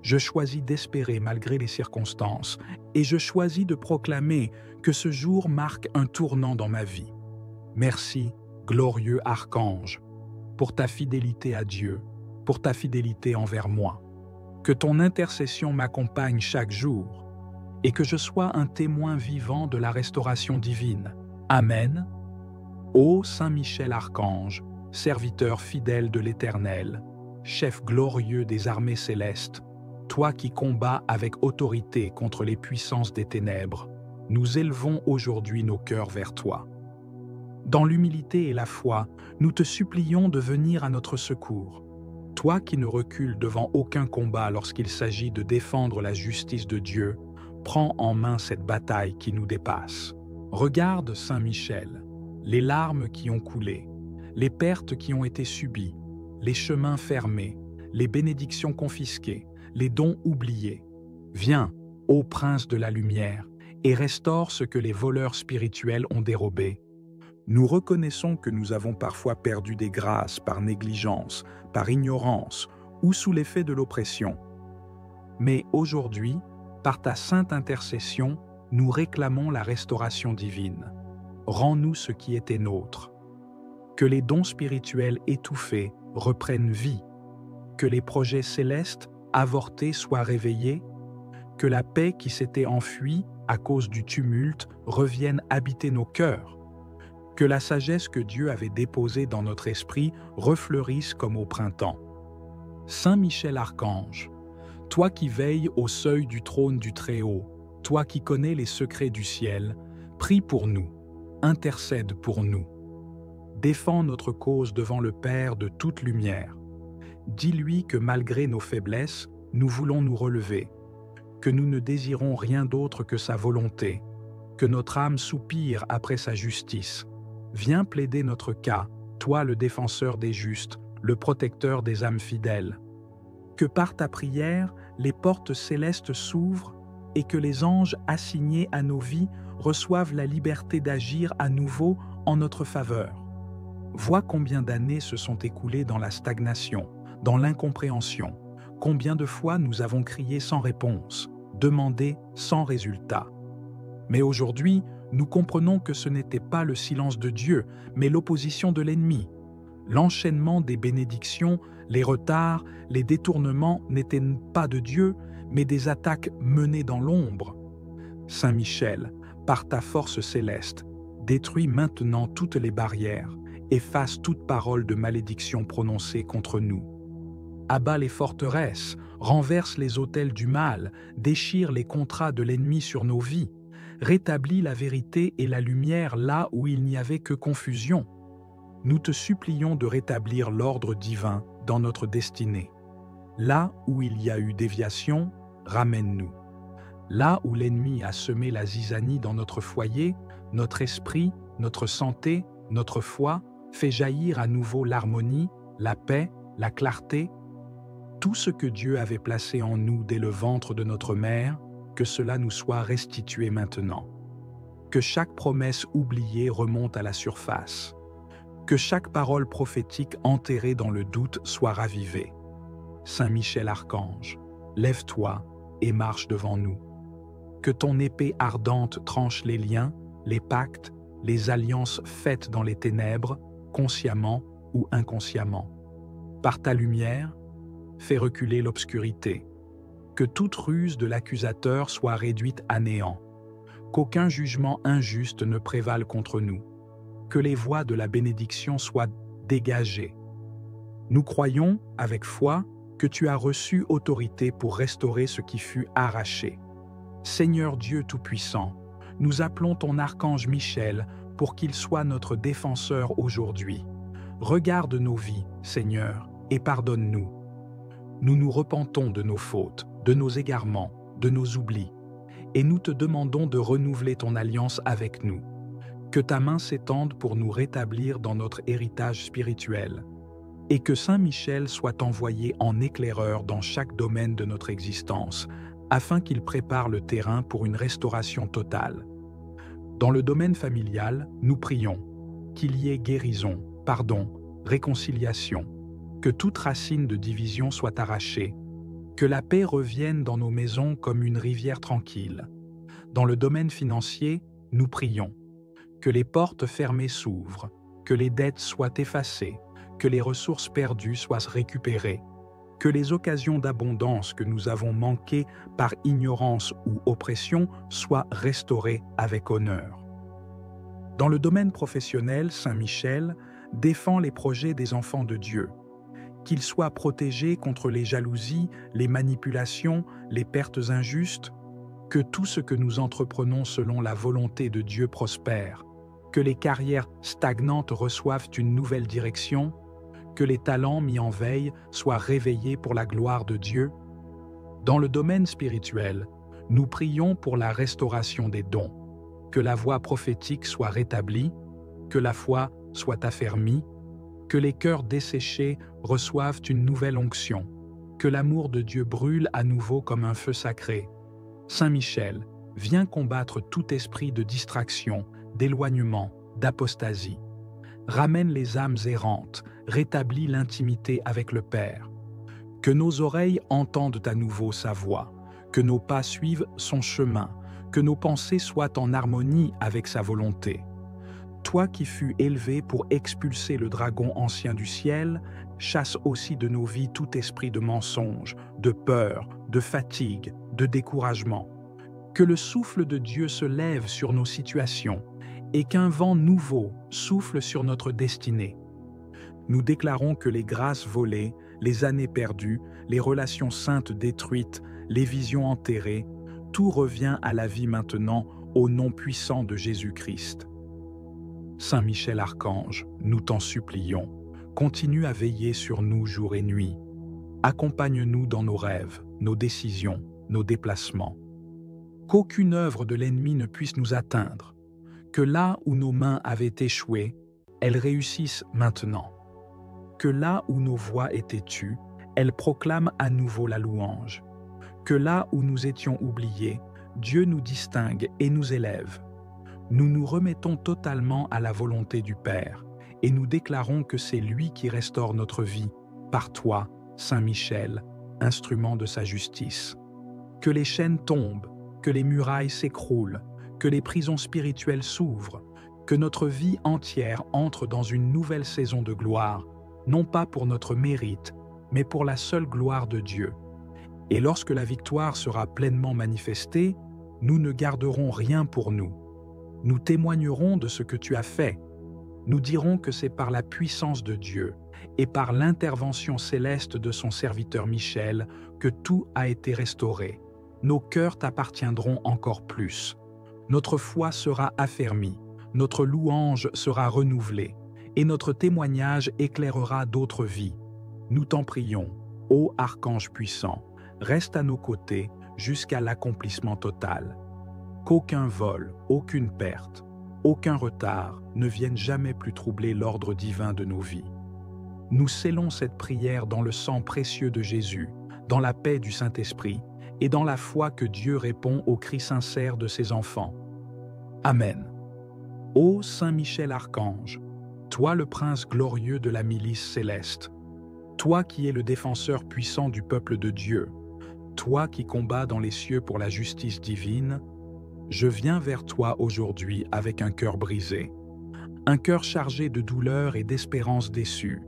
Je choisis d'espérer malgré les circonstances, et je choisis de proclamer que ce jour marque un tournant dans ma vie. Merci, glorieux archange, pour ta fidélité à Dieu, pour ta fidélité envers moi. Que ton intercession m'accompagne chaque jour, et que je sois un témoin vivant de la restauration divine. Amen. Ô Saint Michel Archange, serviteur fidèle de l'Éternel, chef glorieux des armées célestes, toi qui combats avec autorité contre les puissances des ténèbres, nous élevons aujourd'hui nos cœurs vers toi. Dans l'humilité et la foi, nous te supplions de venir à notre secours. Toi qui ne recules devant aucun combat lorsqu'il s'agit de défendre la justice de Dieu, prends en main cette bataille qui nous dépasse. Regarde, Saint Michel, les larmes qui ont coulé, les pertes qui ont été subies, les chemins fermés, les bénédictions confisquées, les dons oubliés. Viens, ô prince de la lumière, et restaure ce que les voleurs spirituels ont dérobé. Nous reconnaissons que nous avons parfois perdu des grâces par négligence, par ignorance ou sous l'effet de l'oppression. Mais aujourd'hui, par ta sainte intercession, nous réclamons la restauration divine. Rends-nous ce qui était nôtre. Que les dons spirituels étouffés reprennent vie, que les projets célestes avortés soient réveillés, que la paix qui s'était enfuie à cause du tumulte revienne habiter nos cœurs, que la sagesse que Dieu avait déposée dans notre esprit refleurisse comme au printemps. Saint Michel Archange, toi qui veilles au seuil du trône du Très-Haut, toi qui connais les secrets du ciel, prie pour nous, intercède pour nous. Défends notre cause devant le Père de toute lumière. Dis-lui que malgré nos faiblesses, nous voulons nous relever, que nous ne désirons rien d'autre que sa volonté, que notre âme soupire après sa justice. Viens plaider notre cas, toi le défenseur des justes, le protecteur des âmes fidèles. Que par ta prière, les portes célestes s'ouvrent et que les anges assignés à nos vies reçoivent la liberté d'agir à nouveau en notre faveur. Vois combien d'années se sont écoulées dans la stagnation, dans l'incompréhension, combien de fois nous avons crié sans réponse, demandé sans résultat. Mais aujourd'hui, nous comprenons que ce n'était pas le silence de Dieu, mais l'opposition de l'ennemi. L'enchaînement des bénédictions, les retards, les détournements n'étaient pas de Dieu, mais des attaques menées dans l'ombre. Saint Michel, par ta force céleste, détruis maintenant toutes les barrières, efface toute parole de malédiction prononcée contre nous. Abat les forteresses, renverse les autels du mal, déchire les contrats de l'ennemi sur nos vies, rétablis la vérité et la lumière là où il n'y avait que confusion. Nous te supplions de rétablir l'ordre divin dans notre destinée. Là où il y a eu déviation, ramène-nous. Là où l'ennemi a semé la zizanie dans notre foyer, notre esprit, notre santé, notre foi, fais jaillir à nouveau l'harmonie, la paix, la clarté. Tout ce que Dieu avait placé en nous dès le ventre de notre mère, que cela nous soit restitué maintenant. Que chaque promesse oubliée remonte à la surface. Que chaque parole prophétique enterrée dans le doute soit ravivée. Saint Michel Archange, lève-toi et marche devant nous. Que ton épée ardente tranche les liens, les pactes, les alliances faites dans les ténèbres, consciemment ou inconsciemment. Par ta lumière, fais reculer l'obscurité. Que toute ruse de l'accusateur soit réduite à néant. Qu'aucun jugement injuste ne prévale contre nous. Que les voies de la bénédiction soient dégagées. Nous croyons, avec foi, que tu as reçu autorité pour restaurer ce qui fut arraché. Seigneur Dieu Tout-Puissant, nous appelons ton archange Michel pour qu'il soit notre défenseur aujourd'hui. Regarde nos vies, Seigneur, et pardonne-nous. Nous nous repentons de nos fautes, de nos égarements, de nos oublis, et nous te demandons de renouveler ton alliance avec nous. Que ta main s'étende pour nous rétablir dans notre héritage spirituel, et que Saint Michel soit envoyé en éclaireur dans chaque domaine de notre existence, afin qu'il prépare le terrain pour une restauration totale. Dans le domaine familial, nous prions qu'il y ait guérison, pardon, réconciliation, que toute racine de division soit arrachée, que la paix revienne dans nos maisons comme une rivière tranquille. Dans le domaine financier, nous prions que les portes fermées s'ouvrent, que les dettes soient effacées, que les ressources perdues soient récupérées, que les occasions d'abondance que nous avons manquées par ignorance ou oppression soient restaurées avec honneur. Dans le domaine professionnel, Saint Michel défend les projets des enfants de Dieu, qu'ils soient protégés contre les jalousies, les manipulations, les pertes injustes, que tout ce que nous entreprenons selon la volonté de Dieu prospère, que les carrières stagnantes reçoivent une nouvelle direction, que les talents mis en veille soient réveillés pour la gloire de Dieu. Dans le domaine spirituel, nous prions pour la restauration des dons, que la voix prophétique soit rétablie, que la foi soit affermie, que les cœurs desséchés reçoivent une nouvelle onction, que l'amour de Dieu brûle à nouveau comme un feu sacré. Saint Michel, viens combattre tout esprit de distraction, d'éloignement, d'apostasie. Ramène les âmes errantes, rétablis l'intimité avec le Père. Que nos oreilles entendent à nouveau sa voix, que nos pas suivent son chemin, que nos pensées soient en harmonie avec sa volonté. Toi qui fus élevé pour expulser le dragon ancien du ciel, chasse aussi de nos vies tout esprit de mensonge, de peur, de fatigue, de découragement. Que le souffle de Dieu se lève sur nos situations et qu'un vent nouveau souffle sur notre destinée. Nous déclarons que les grâces volées, les années perdues, les relations saintes détruites, les visions enterrées, tout revient à la vie maintenant au nom puissant de Jésus-Christ. Saint Michel Archange, nous t'en supplions, continue à veiller sur nous jour et nuit. Accompagne-nous dans nos rêves, nos décisions, nos déplacements. Qu'aucune œuvre de l'ennemi ne puisse nous atteindre. Que là où nos mains avaient échoué, elles réussissent maintenant. Que là où nos voix étaient tues, elles proclament à nouveau la louange. Que là où nous étions oubliés, Dieu nous distingue et nous élève. Nous nous remettons totalement à la volonté du Père et nous déclarons que c'est lui qui restaure notre vie, par toi, Saint Michel, instrument de sa justice. Que les chaînes tombent, que les murailles s'écroulent, que les prisons spirituelles s'ouvrent, que notre vie entière entre dans une nouvelle saison de gloire, non pas pour notre mérite, mais pour la seule gloire de Dieu. Et lorsque la victoire sera pleinement manifestée, nous ne garderons rien pour nous. Nous témoignerons de ce que tu as fait. Nous dirons que c'est par la puissance de Dieu et par l'intervention céleste de son serviteur Michel que tout a été restauré. Nos cœurs t'appartiendront encore plus. Notre foi sera affermie, notre louange sera renouvelée et notre témoignage éclairera d'autres vies. Nous t'en prions, ô Archange puissant, reste à nos côtés jusqu'à l'accomplissement total. Qu'aucun vol, aucune perte, aucun retard ne vienne jamais plus troubler l'ordre divin de nos vies. Nous scellons cette prière dans le sang précieux de Jésus, dans la paix du Saint-Esprit et dans la foi que Dieu répond aux cris sincères de ses enfants. Amen. Ô Saint Michel Archange, toi le prince glorieux de la milice céleste, toi qui es le défenseur puissant du peuple de Dieu, toi qui combats dans les cieux pour la justice divine, je viens vers toi aujourd'hui avec un cœur brisé, un cœur chargé de douleur et d'espérance déçue,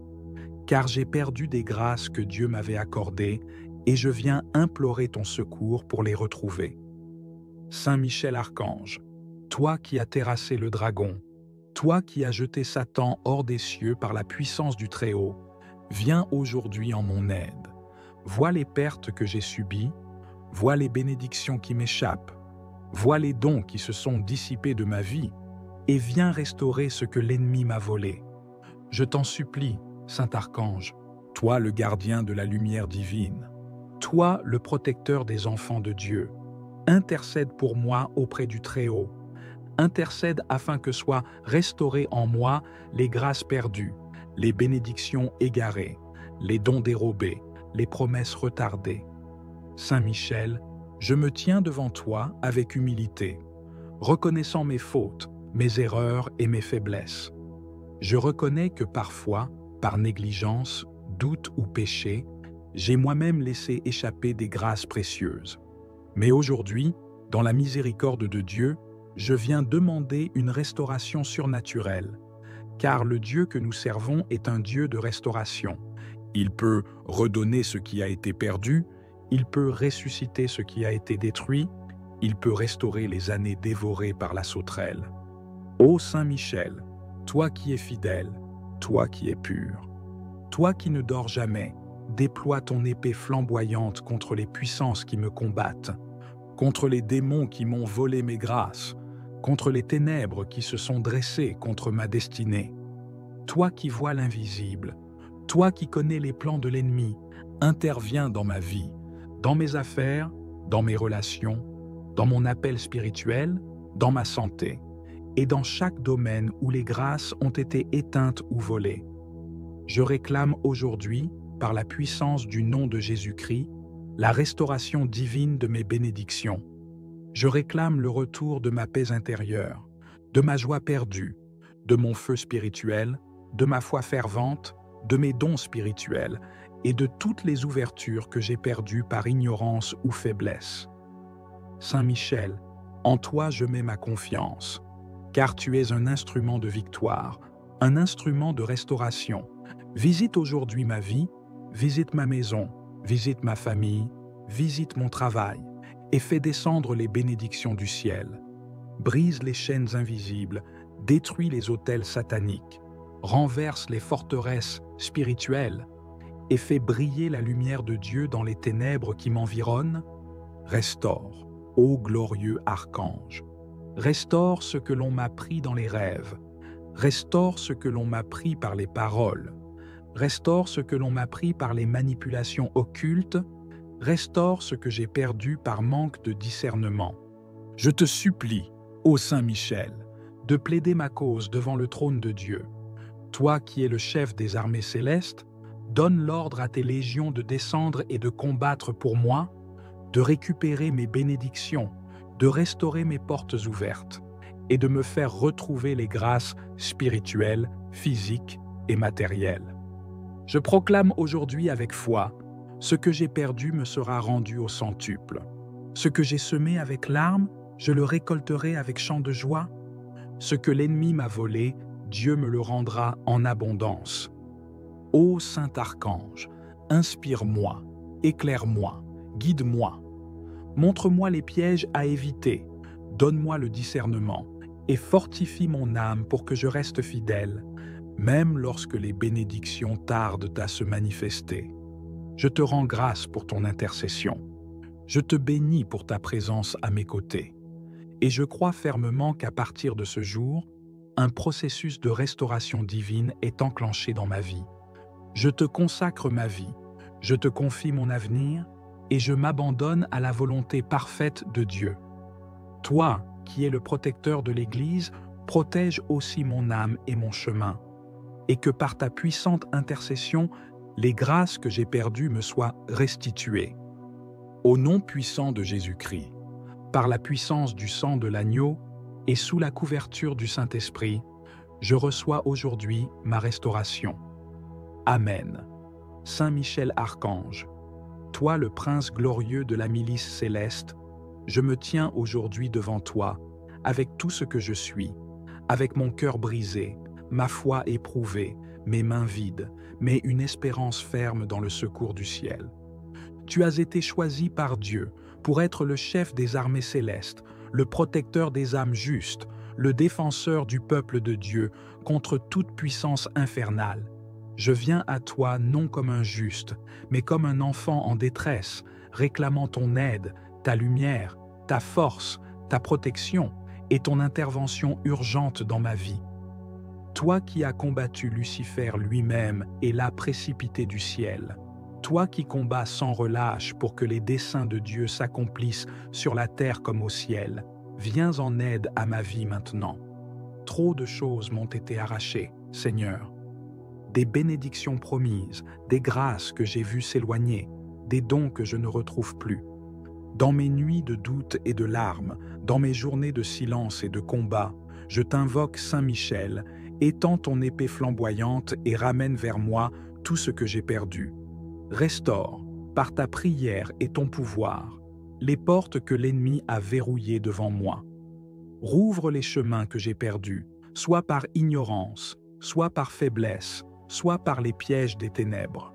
car j'ai perdu des grâces que Dieu m'avait accordées et je viens implorer ton secours pour les retrouver. Saint Michel Archange, toi qui as terrassé le dragon, toi qui as jeté Satan hors des cieux par la puissance du Très-Haut, viens aujourd'hui en mon aide. Vois les pertes que j'ai subies, vois les bénédictions qui m'échappent, vois les dons qui se sont dissipés de ma vie, et viens restaurer ce que l'ennemi m'a volé. Je t'en supplie, Saint Archange, toi le gardien de la lumière divine, toi le protecteur des enfants de Dieu, intercède pour moi auprès du Très-Haut, intercède afin que soient restaurées en moi les grâces perdues, les bénédictions égarées, les dons dérobés, les promesses retardées. Saint Michel, je me tiens devant toi avec humilité, reconnaissant mes fautes, mes erreurs et mes faiblesses. Je reconnais que parfois, par négligence, doute ou péché, j'ai moi-même laissé échapper des grâces précieuses. Mais aujourd'hui, dans la miséricorde de Dieu, je viens demander une restauration surnaturelle, car le Dieu que nous servons est un Dieu de restauration. Il peut redonner ce qui a été perdu, il peut ressusciter ce qui a été détruit, il peut restaurer les années dévorées par la sauterelle. Ô Saint Michel, toi qui es fidèle, toi qui es pur, toi qui ne dors jamais, déploie ton épée flamboyante contre les puissances qui me combattent, contre les démons qui m'ont volé mes grâces, contre les ténèbres qui se sont dressées contre ma destinée. Toi qui vois l'invisible, toi qui connais les plans de l'ennemi, interviens dans ma vie, dans mes affaires, dans mes relations, dans mon appel spirituel, dans ma santé, et dans chaque domaine où les grâces ont été éteintes ou volées. Je réclame aujourd'hui, par la puissance du nom de Jésus-Christ, la restauration divine de mes bénédictions. Je réclame le retour de ma paix intérieure, de ma joie perdue, de mon feu spirituel, de ma foi fervente, de mes dons spirituels et de toutes les ouvertures que j'ai perdues par ignorance ou faiblesse. Saint Michel, en toi je mets ma confiance, car tu es un instrument de victoire, un instrument de restauration. Visite aujourd'hui ma vie, visite ma maison, visite ma famille, visite mon travail, et fais descendre les bénédictions du ciel. Brise les chaînes invisibles, détruis les autels sataniques, renverse les forteresses spirituelles, et fais briller la lumière de Dieu dans les ténèbres qui m'environnent. Restaure, ô glorieux archange. Restaure ce que l'on m'a pris dans les rêves. Restaure ce que l'on m'a pris par les paroles. Restaure ce que l'on m'a pris par les manipulations occultes. Restaure ce que j'ai perdu par manque de discernement. Je te supplie, ô Saint Michel, de plaider ma cause devant le trône de Dieu. Toi qui es le chef des armées célestes, donne l'ordre à tes légions de descendre et de combattre pour moi, de récupérer mes bénédictions, de restaurer mes portes ouvertes et de me faire retrouver les grâces spirituelles, physiques et matérielles. Je proclame aujourd'hui avec foi, ce que j'ai perdu me sera rendu au centuple. Ce que j'ai semé avec larmes, je le récolterai avec chant de joie. Ce que l'ennemi m'a volé, Dieu me le rendra en abondance. Ô Saint Archange, inspire-moi, éclaire-moi, guide-moi. Montre-moi les pièges à éviter, donne-moi le discernement et fortifie mon âme pour que je reste fidèle, même lorsque les bénédictions tardent à se manifester. Je te rends grâce pour ton intercession. Je te bénis pour ta présence à mes côtés. Et je crois fermement qu'à partir de ce jour, un processus de restauration divine est enclenché dans ma vie. Je te consacre ma vie, je te confie mon avenir et je m'abandonne à la volonté parfaite de Dieu. Toi, qui es le protecteur de l'Église, protège aussi mon âme et mon chemin, et que par ta puissante intercession, les grâces que j'ai perdues me soient restituées. Au nom puissant de Jésus-Christ, par la puissance du sang de l'agneau et sous la couverture du Saint-Esprit, je reçois aujourd'hui ma restauration. Amen. Saint Michel Archange, toi le prince glorieux de la milice céleste, je me tiens aujourd'hui devant toi, avec tout ce que je suis, avec mon cœur brisé, ma foi éprouvée, mes mains vides, mais une espérance ferme dans le secours du ciel. Tu as été choisi par Dieu pour être le chef des armées célestes, le protecteur des âmes justes, le défenseur du peuple de Dieu contre toute puissance infernale. Je viens à toi non comme un juste, mais comme un enfant en détresse, réclamant ton aide, ta lumière, ta force, ta protection et ton intervention urgente dans ma vie. Toi qui as combattu Lucifer lui-même et l'as précipité du ciel, toi qui combats sans relâche pour que les desseins de Dieu s'accomplissent sur la terre comme au ciel, viens en aide à ma vie maintenant. Trop de choses m'ont été arrachées, Seigneur. Des bénédictions promises, des grâces que j'ai vues s'éloigner, des dons que je ne retrouve plus. Dans mes nuits de doute et de larmes, dans mes journées de silence et de combat, je t'invoque Saint Michel, étends ton épée flamboyante et ramène vers moi tout ce que j'ai perdu. Restaure, par ta prière et ton pouvoir, les portes que l'ennemi a verrouillées devant moi. Rouvre les chemins que j'ai perdus, soit par ignorance, soit par faiblesse, soit par les pièges des ténèbres.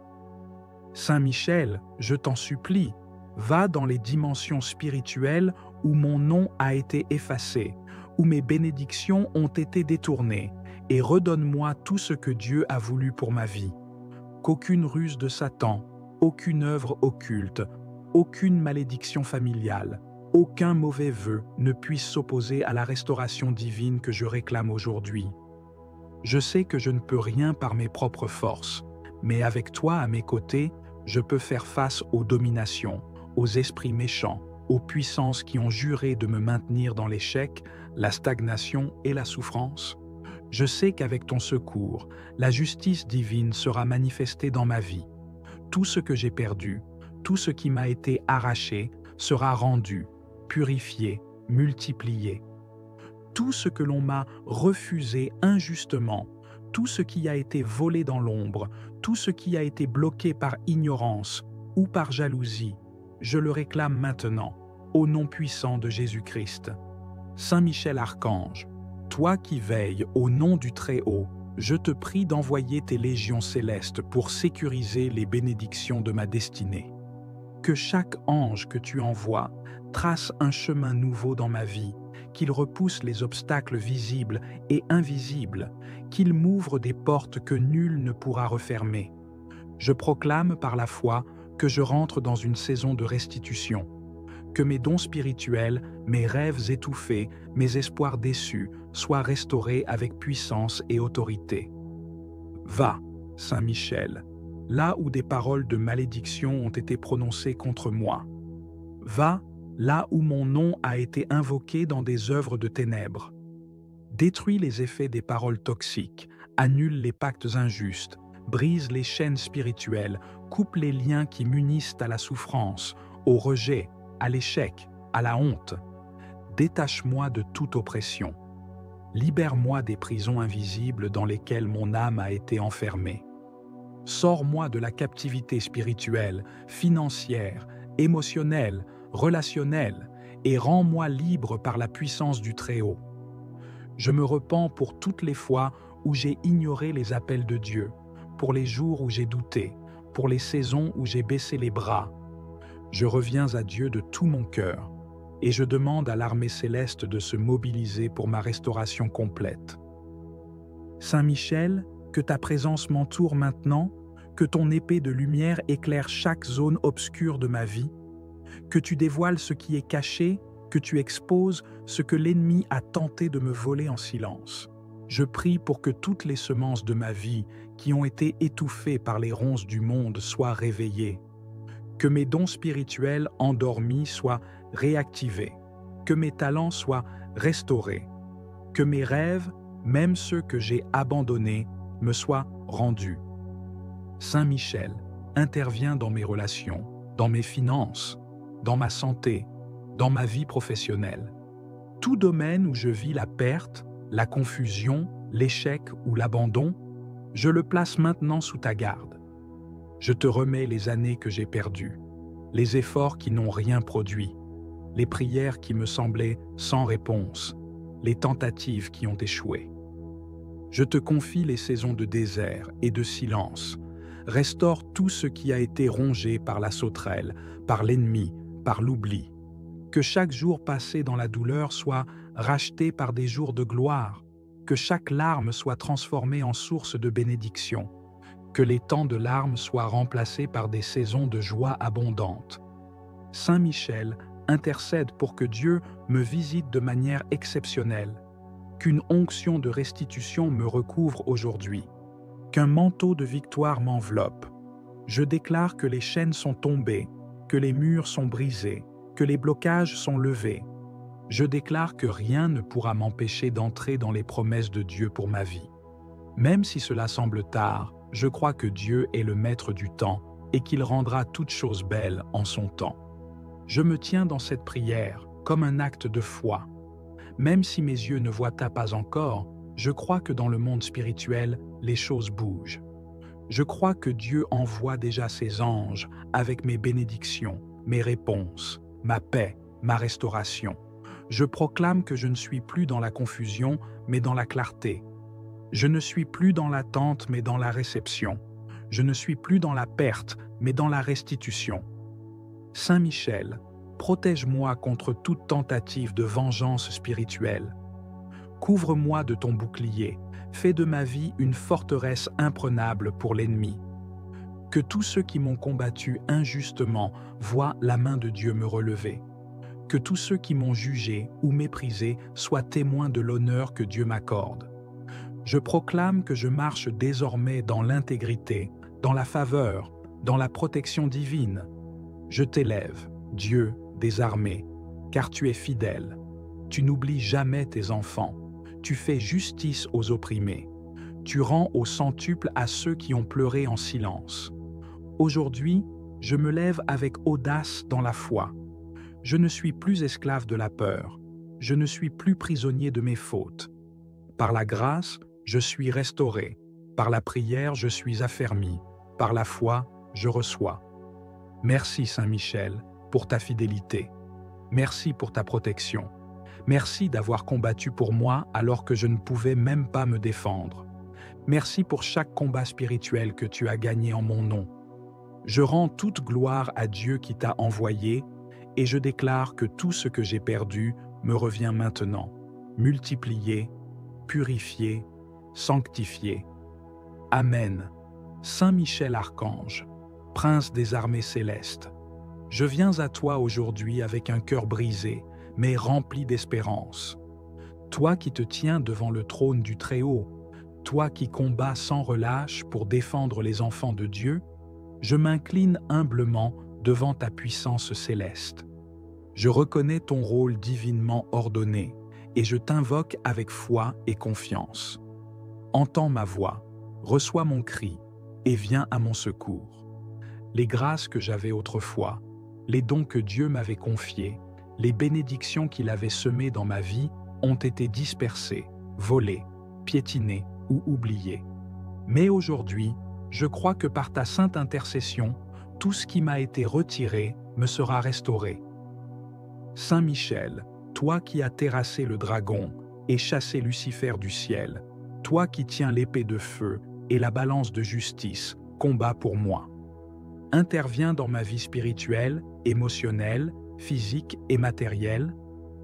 Saint Michel, je t'en supplie, va dans les dimensions spirituelles où mon nom a été effacé, où mes bénédictions ont été détournées, et redonne-moi tout ce que Dieu a voulu pour ma vie. Qu'aucune ruse de Satan, aucune œuvre occulte, aucune malédiction familiale, aucun mauvais vœu ne puisse s'opposer à la restauration divine que je réclame aujourd'hui. Je sais que je ne peux rien par mes propres forces, mais avec toi à mes côtés, je peux faire face aux dominations, aux esprits méchants, aux puissances qui ont juré de me maintenir dans l'échec, la stagnation et la souffrance. Je sais qu'avec ton secours, la justice divine sera manifestée dans ma vie. Tout ce que j'ai perdu, tout ce qui m'a été arraché, sera rendu, purifié, multiplié. tout ce que l'on m'a refusé injustement, tout ce qui a été volé dans l'ombre, tout ce qui a été bloqué par ignorance ou par jalousie, je le réclame maintenant, au nom puissant de Jésus-Christ. Saint Michel Archange, toi qui veilles au nom du Très-Haut, je te prie d'envoyer tes légions célestes pour sécuriser les bénédictions de ma destinée. Que chaque ange que tu envoies trace un chemin nouveau dans ma vie, qu'il repousse les obstacles visibles et invisibles, qu'il m'ouvre des portes que nul ne pourra refermer. Je proclame par la foi que je rentre dans une saison de restitution, que mes dons spirituels, mes rêves étouffés, mes espoirs déçus soient restaurés avec puissance et autorité. Va, Saint Michel, là où des paroles de malédiction ont été prononcées contre moi. Va, là où mon nom a été invoqué dans des œuvres de ténèbres. Détruis les effets des paroles toxiques, annule les pactes injustes, brise les chaînes spirituelles, coupe les liens qui m'unissent à la souffrance, au rejet, à l'échec, à la honte. Détache-moi de toute oppression. Libère-moi des prisons invisibles dans lesquelles mon âme a été enfermée. Sors-moi de la captivité spirituelle, financière, émotionnelle, relationnelle, et rends-moi libre par la puissance du Très-Haut. Je me repens pour toutes les fois où j'ai ignoré les appels de Dieu, pour les jours où j'ai douté, pour les saisons où j'ai baissé les bras. Je reviens à Dieu de tout mon cœur, et je demande à l'armée céleste de se mobiliser pour ma restauration complète. Saint Michel, que ta présence m'entoure maintenant, que ton épée de lumière éclaire chaque zone obscure de ma vie, que tu dévoiles ce qui est caché, que tu exposes ce que l'ennemi a tenté de me voler en silence. Je prie pour que toutes les semences de ma vie qui ont été étouffées par les ronces du monde soient réveillées, que mes dons spirituels endormis soient réactivés, que mes talents soient restaurés, que mes rêves, même ceux que j'ai abandonnés, me soient rendus. Saint Michel, interviens dans mes relations, dans mes finances, dans ma santé, dans ma vie professionnelle. Tout domaine où je vis la perte, la confusion, l'échec ou l'abandon, je le place maintenant sous ta garde. Je te remets les années que j'ai perdues, les efforts qui n'ont rien produit, les prières qui me semblaient sans réponse, les tentatives qui ont échoué. Je te confie les saisons de désert et de silence. Restaure tout ce qui a été rongé par la sauterelle, par l'ennemi, par l'oubli. Que chaque jour passé dans la douleur soit racheté par des jours de gloire, que chaque larme soit transformée en source de bénédiction, que les temps de larmes soient remplacés par des saisons de joie abondante. Saint Michel intercède pour que Dieu me visite de manière exceptionnelle, qu'une onction de restitution me recouvre aujourd'hui, qu'un manteau de victoire m'enveloppe. Je déclare que les chaînes sont tombées, que les murs sont brisés, que les blocages sont levés. Je déclare que rien ne pourra m'empêcher d'entrer dans les promesses de Dieu pour ma vie. Même si cela semble tard, je crois que Dieu est le maître du temps et qu'il rendra toutes choses belles en son temps. Je me tiens dans cette prière comme un acte de foi. Même si mes yeux ne voient pas encore, je crois que dans le monde spirituel, les choses bougent. Je crois que Dieu envoie déjà ses anges avec mes bénédictions, mes réponses, ma paix, ma restauration. Je proclame que je ne suis plus dans la confusion, mais dans la clarté. Je ne suis plus dans l'attente, mais dans la réception. Je ne suis plus dans la perte, mais dans la restitution. Saint Michel, protège-moi contre toute tentative de vengeance spirituelle. Couvre-moi de ton bouclier, fais de ma vie une forteresse imprenable pour l'ennemi. Que tous ceux qui m'ont combattu injustement voient la main de Dieu me relever. Que tous ceux qui m'ont jugé ou méprisé soient témoins de l'honneur que Dieu m'accorde. Je proclame que je marche désormais dans l'intégrité, dans la faveur, dans la protection divine. Je t'élève, Dieu des armées, car tu es fidèle. Tu n'oublies jamais tes enfants. Tu fais justice aux opprimés. Tu rends au centuple à ceux qui ont pleuré en silence. Aujourd'hui, je me lève avec audace dans la foi. Je ne suis plus esclave de la peur. je ne suis plus prisonnier de mes fautes. Par la grâce, je suis restauré. Par la prière, je suis affermi. Par la foi, je reçois. Merci Saint Michel pour ta fidélité. Merci pour ta protection. Merci d'avoir combattu pour moi alors que je ne pouvais même pas me défendre. Merci pour chaque combat spirituel que tu as gagné en mon nom. Je rends toute gloire à Dieu qui t'a envoyé et je déclare que tout ce que j'ai perdu me revient maintenant, multiplié, purifié, sanctifié. Amen. Saint Michel Archange, Prince des armées célestes, je viens à toi aujourd'hui avec un cœur brisé, mais rempli d'espérance. Toi qui te tiens devant le trône du Très-Haut, toi qui combats sans relâche pour défendre les enfants de Dieu, je m'incline humblement devant ta puissance céleste. Je reconnais ton rôle divinement ordonné et je t'invoque avec foi et confiance. Entends ma voix, reçois mon cri et viens à mon secours. Les grâces que j'avais autrefois, les dons que Dieu m'avait confiés, les bénédictions qu'il avait semées dans ma vie ont été dispersées, volées, piétinées ou oubliées. Mais aujourd'hui, je crois que par ta sainte intercession, tout ce qui m'a été retiré me sera restauré. Saint Michel, toi qui as terrassé le dragon et chassé Lucifer du ciel, toi qui tiens l'épée de feu et la balance de justice, combats pour moi. Interviens dans ma vie spirituelle, émotionnelle, physique et matérielle.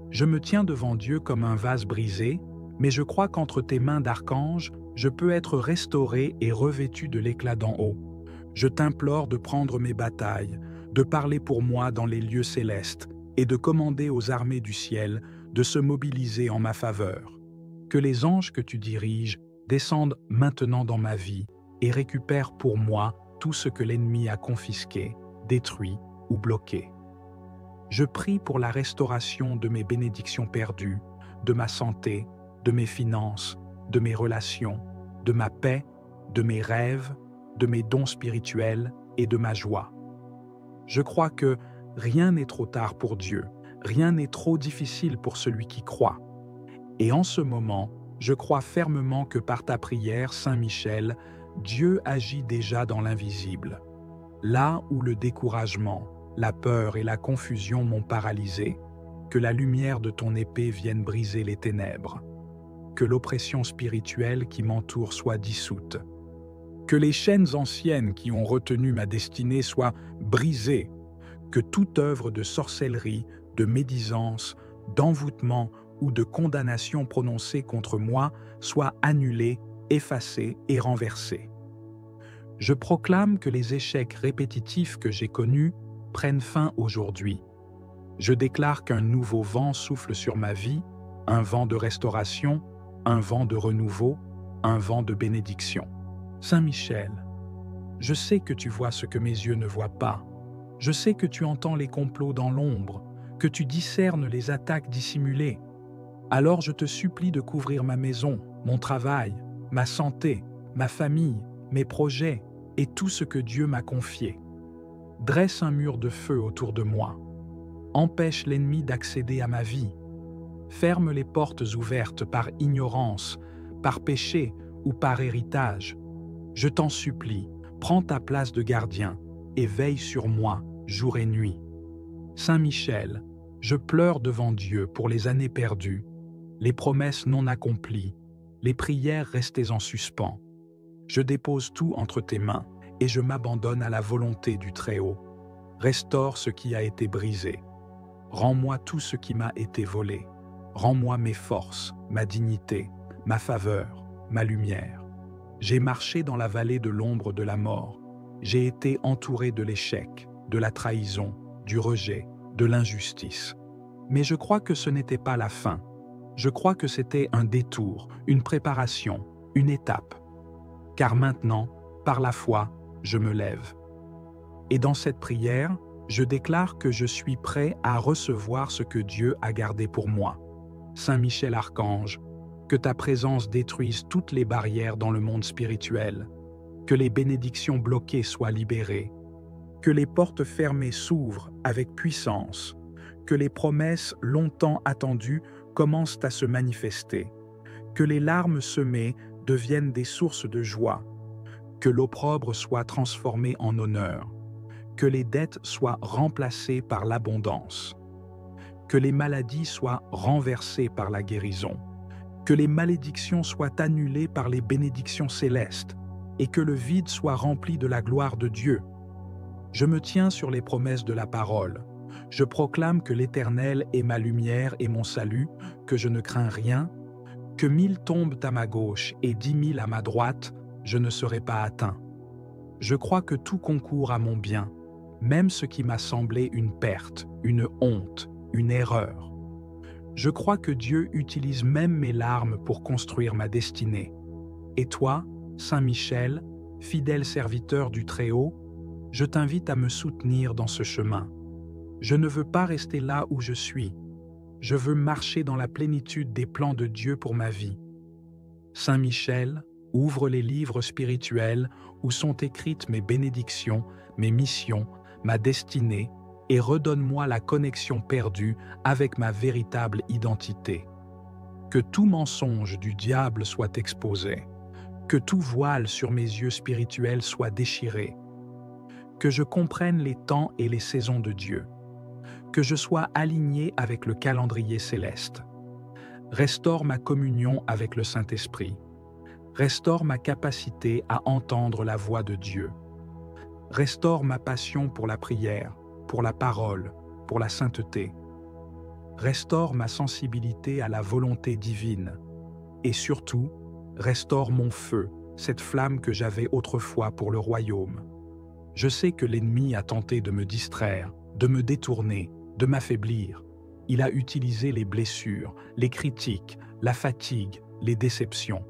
Je me tiens devant Dieu comme un vase brisé, mais je crois qu'entre tes mains d'archange, je peux être restauré et revêtu de l'éclat d'en haut. Je t'implore de prendre mes batailles, de parler pour moi dans les lieux célestes et de commander aux armées du ciel de se mobiliser en ma faveur. Que les anges que tu diriges descendent maintenant dans ma vie et récupèrent pour moi tout ce que l'ennemi a confisqué, détruit ou bloqué. Je prie pour la restauration de mes bénédictions perdues, de ma santé, de mes finances, de mes relations, de ma paix, de mes rêves, de mes dons spirituels et de ma joie. Je crois que rien n'est trop tard pour Dieu, rien n'est trop difficile pour celui qui croit. Et en ce moment, je crois fermement que par ta prière, Saint Michel, Dieu agit déjà dans l'invisible. Là où le découragement, la peur et la confusion m'ont paralysé, que la lumière de ton épée vienne briser les ténèbres. Que l'oppression spirituelle qui m'entoure soit dissoute. Que les chaînes anciennes qui ont retenu ma destinée soient brisées. Que toute œuvre de sorcellerie, de médisance, d'envoûtement ou de condamnation prononcée contre moi soit annulée, effacée et renversée. Je proclame que les échecs répétitifs que j'ai connus prennent fin aujourd'hui. Je déclare qu'un nouveau vent souffle sur ma vie, un vent de restauration, un vent de renouveau, un vent de bénédiction. Saint Michel, je sais que tu vois ce que mes yeux ne voient pas. Je sais que tu entends les complots dans l'ombre, que tu discernes les attaques dissimulées. Alors je te supplie de couvrir ma maison, mon travail, ma santé, ma famille, mes projets et tout ce que Dieu m'a confié. Dresse un mur de feu autour de moi. Empêche l'ennemi d'accéder à ma vie. Ferme les portes ouvertes par ignorance, par péché ou par héritage. Je t'en supplie, prends ta place de gardien et veille sur moi jour et nuit. Saint Michel, je pleure devant Dieu pour les années perdues, les promesses non accomplies, les prières restées en suspens. Je dépose tout entre tes mains et je m'abandonne à la volonté du Très-Haut. Restaure ce qui a été brisé. Rends-moi tout ce qui m'a été volé. Rends-moi mes forces, ma dignité, ma faveur, ma lumière. J'ai marché dans la vallée de l'ombre de la mort. J'ai été entouré de l'échec, de la trahison, du rejet, de l'injustice. Mais je crois que ce n'était pas la fin. Je crois que c'était un détour, une préparation, une étape. Car maintenant, par la foi, je me lève. Et dans cette prière, je déclare que je suis prêt à recevoir ce que Dieu a gardé pour moi. Saint Michel Archange, que ta présence détruise toutes les barrières dans le monde spirituel, que les bénédictions bloquées soient libérées, que les portes fermées s'ouvrent avec puissance, que les promesses longtemps attendues commencent à se manifester, que les larmes semées deviennent des sources de joie, que l'opprobre soit transformé en honneur, que les dettes soient remplacées par l'abondance, que les maladies soient renversées par la guérison, que les malédictions soient annulées par les bénédictions célestes, et que le vide soit rempli de la gloire de Dieu. Je me tiens sur les promesses de la parole. Je proclame que l'Éternel est ma lumière et mon salut, que je ne crains rien, que 1000 tombent à ma gauche et 10 000 à ma droite, je ne serai pas atteint. Je crois que tout concourt à mon bien, même ce qui m'a semblé une perte, une honte, une erreur. Je crois que Dieu utilise même mes larmes pour construire ma destinée. Et toi, Saint Michel, fidèle serviteur du Très-Haut, je t'invite à me soutenir dans ce chemin. Je ne veux pas rester là où je suis. Je veux marcher dans la plénitude des plans de Dieu pour ma vie. Saint Michel, ouvre les livres spirituels où sont écrites mes bénédictions, mes missions, ma destinée, et redonne-moi la connexion perdue avec ma véritable identité. Que tout mensonge du diable soit exposé, que tout voile sur mes yeux spirituels soit déchiré, que je comprenne les temps et les saisons de Dieu, que je sois aligné avec le calendrier céleste. Restaure ma communion avec le Saint-Esprit. Restaure ma capacité à entendre la voix de Dieu. Restaure ma passion pour la prière, pour la parole, pour la sainteté. Restaure ma sensibilité à la volonté divine. Et surtout, restaure mon feu, cette flamme que j'avais autrefois pour le royaume. Je sais que l'ennemi a tenté de me distraire, de me détourner, de m'affaiblir. Il a utilisé les blessures, les critiques, la fatigue, les déceptions.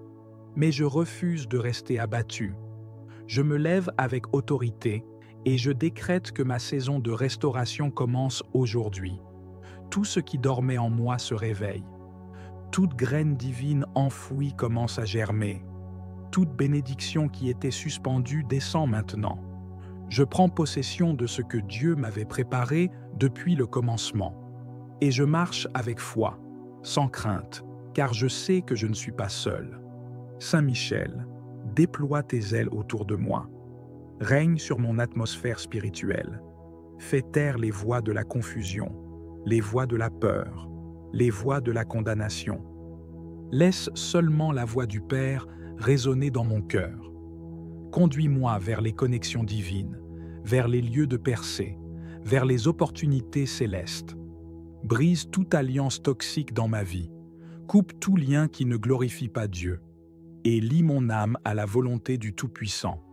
Mais je refuse de rester abattu. Je me lève avec autorité et je décrète que ma saison de restauration commence aujourd'hui. Tout ce qui dormait en moi se réveille. Toute graine divine enfouie commence à germer. Toute bénédiction qui était suspendue descend maintenant. Je prends possession de ce que Dieu m'avait préparé depuis le commencement. Et je marche avec foi, sans crainte, car je sais que je ne suis pas seul. Saint Michel, déploie tes ailes autour de moi. Règne sur mon atmosphère spirituelle. Fais taire les voix de la confusion, les voix de la peur, les voix de la condamnation. Laisse seulement la voix du Père résonner dans mon cœur. Conduis-moi vers les connexions divines, vers les lieux de percée, vers les opportunités célestes. Brise toute alliance toxique dans ma vie. Coupe tout lien qui ne glorifie pas Dieu. Et lie mon âme à la volonté du Tout-Puissant.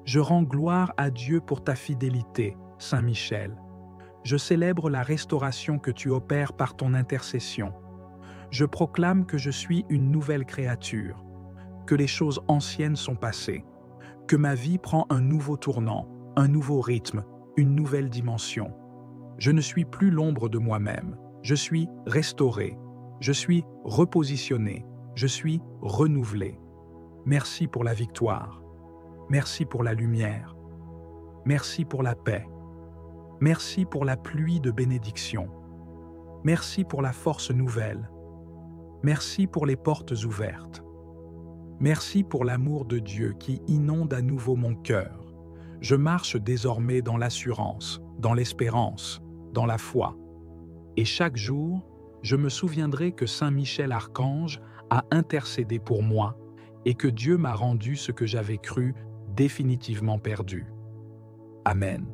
Je rends gloire à Dieu pour ta fidélité, Saint Michel. Je célèbre la restauration que tu opères par ton intercession. Je proclame que je suis une nouvelle créature, que les choses anciennes sont passées, que ma vie prend un nouveau tournant, un nouveau rythme, une nouvelle dimension. Je ne suis plus l'ombre de moi-même, je suis restauré, je suis repositionné, je suis renouvelé. Merci pour la victoire. Merci pour la lumière. Merci pour la paix. Merci pour la pluie de bénédiction. Merci pour la force nouvelle. Merci pour les portes ouvertes. Merci pour l'amour de Dieu qui inonde à nouveau mon cœur. Je marche désormais dans l'assurance, dans l'espérance, dans la foi. Et chaque jour, je me souviendrai que Saint Michel Archange a intercédé pour moi et que Dieu m'a rendu ce que j'avais cru définitivement perdu. Amen.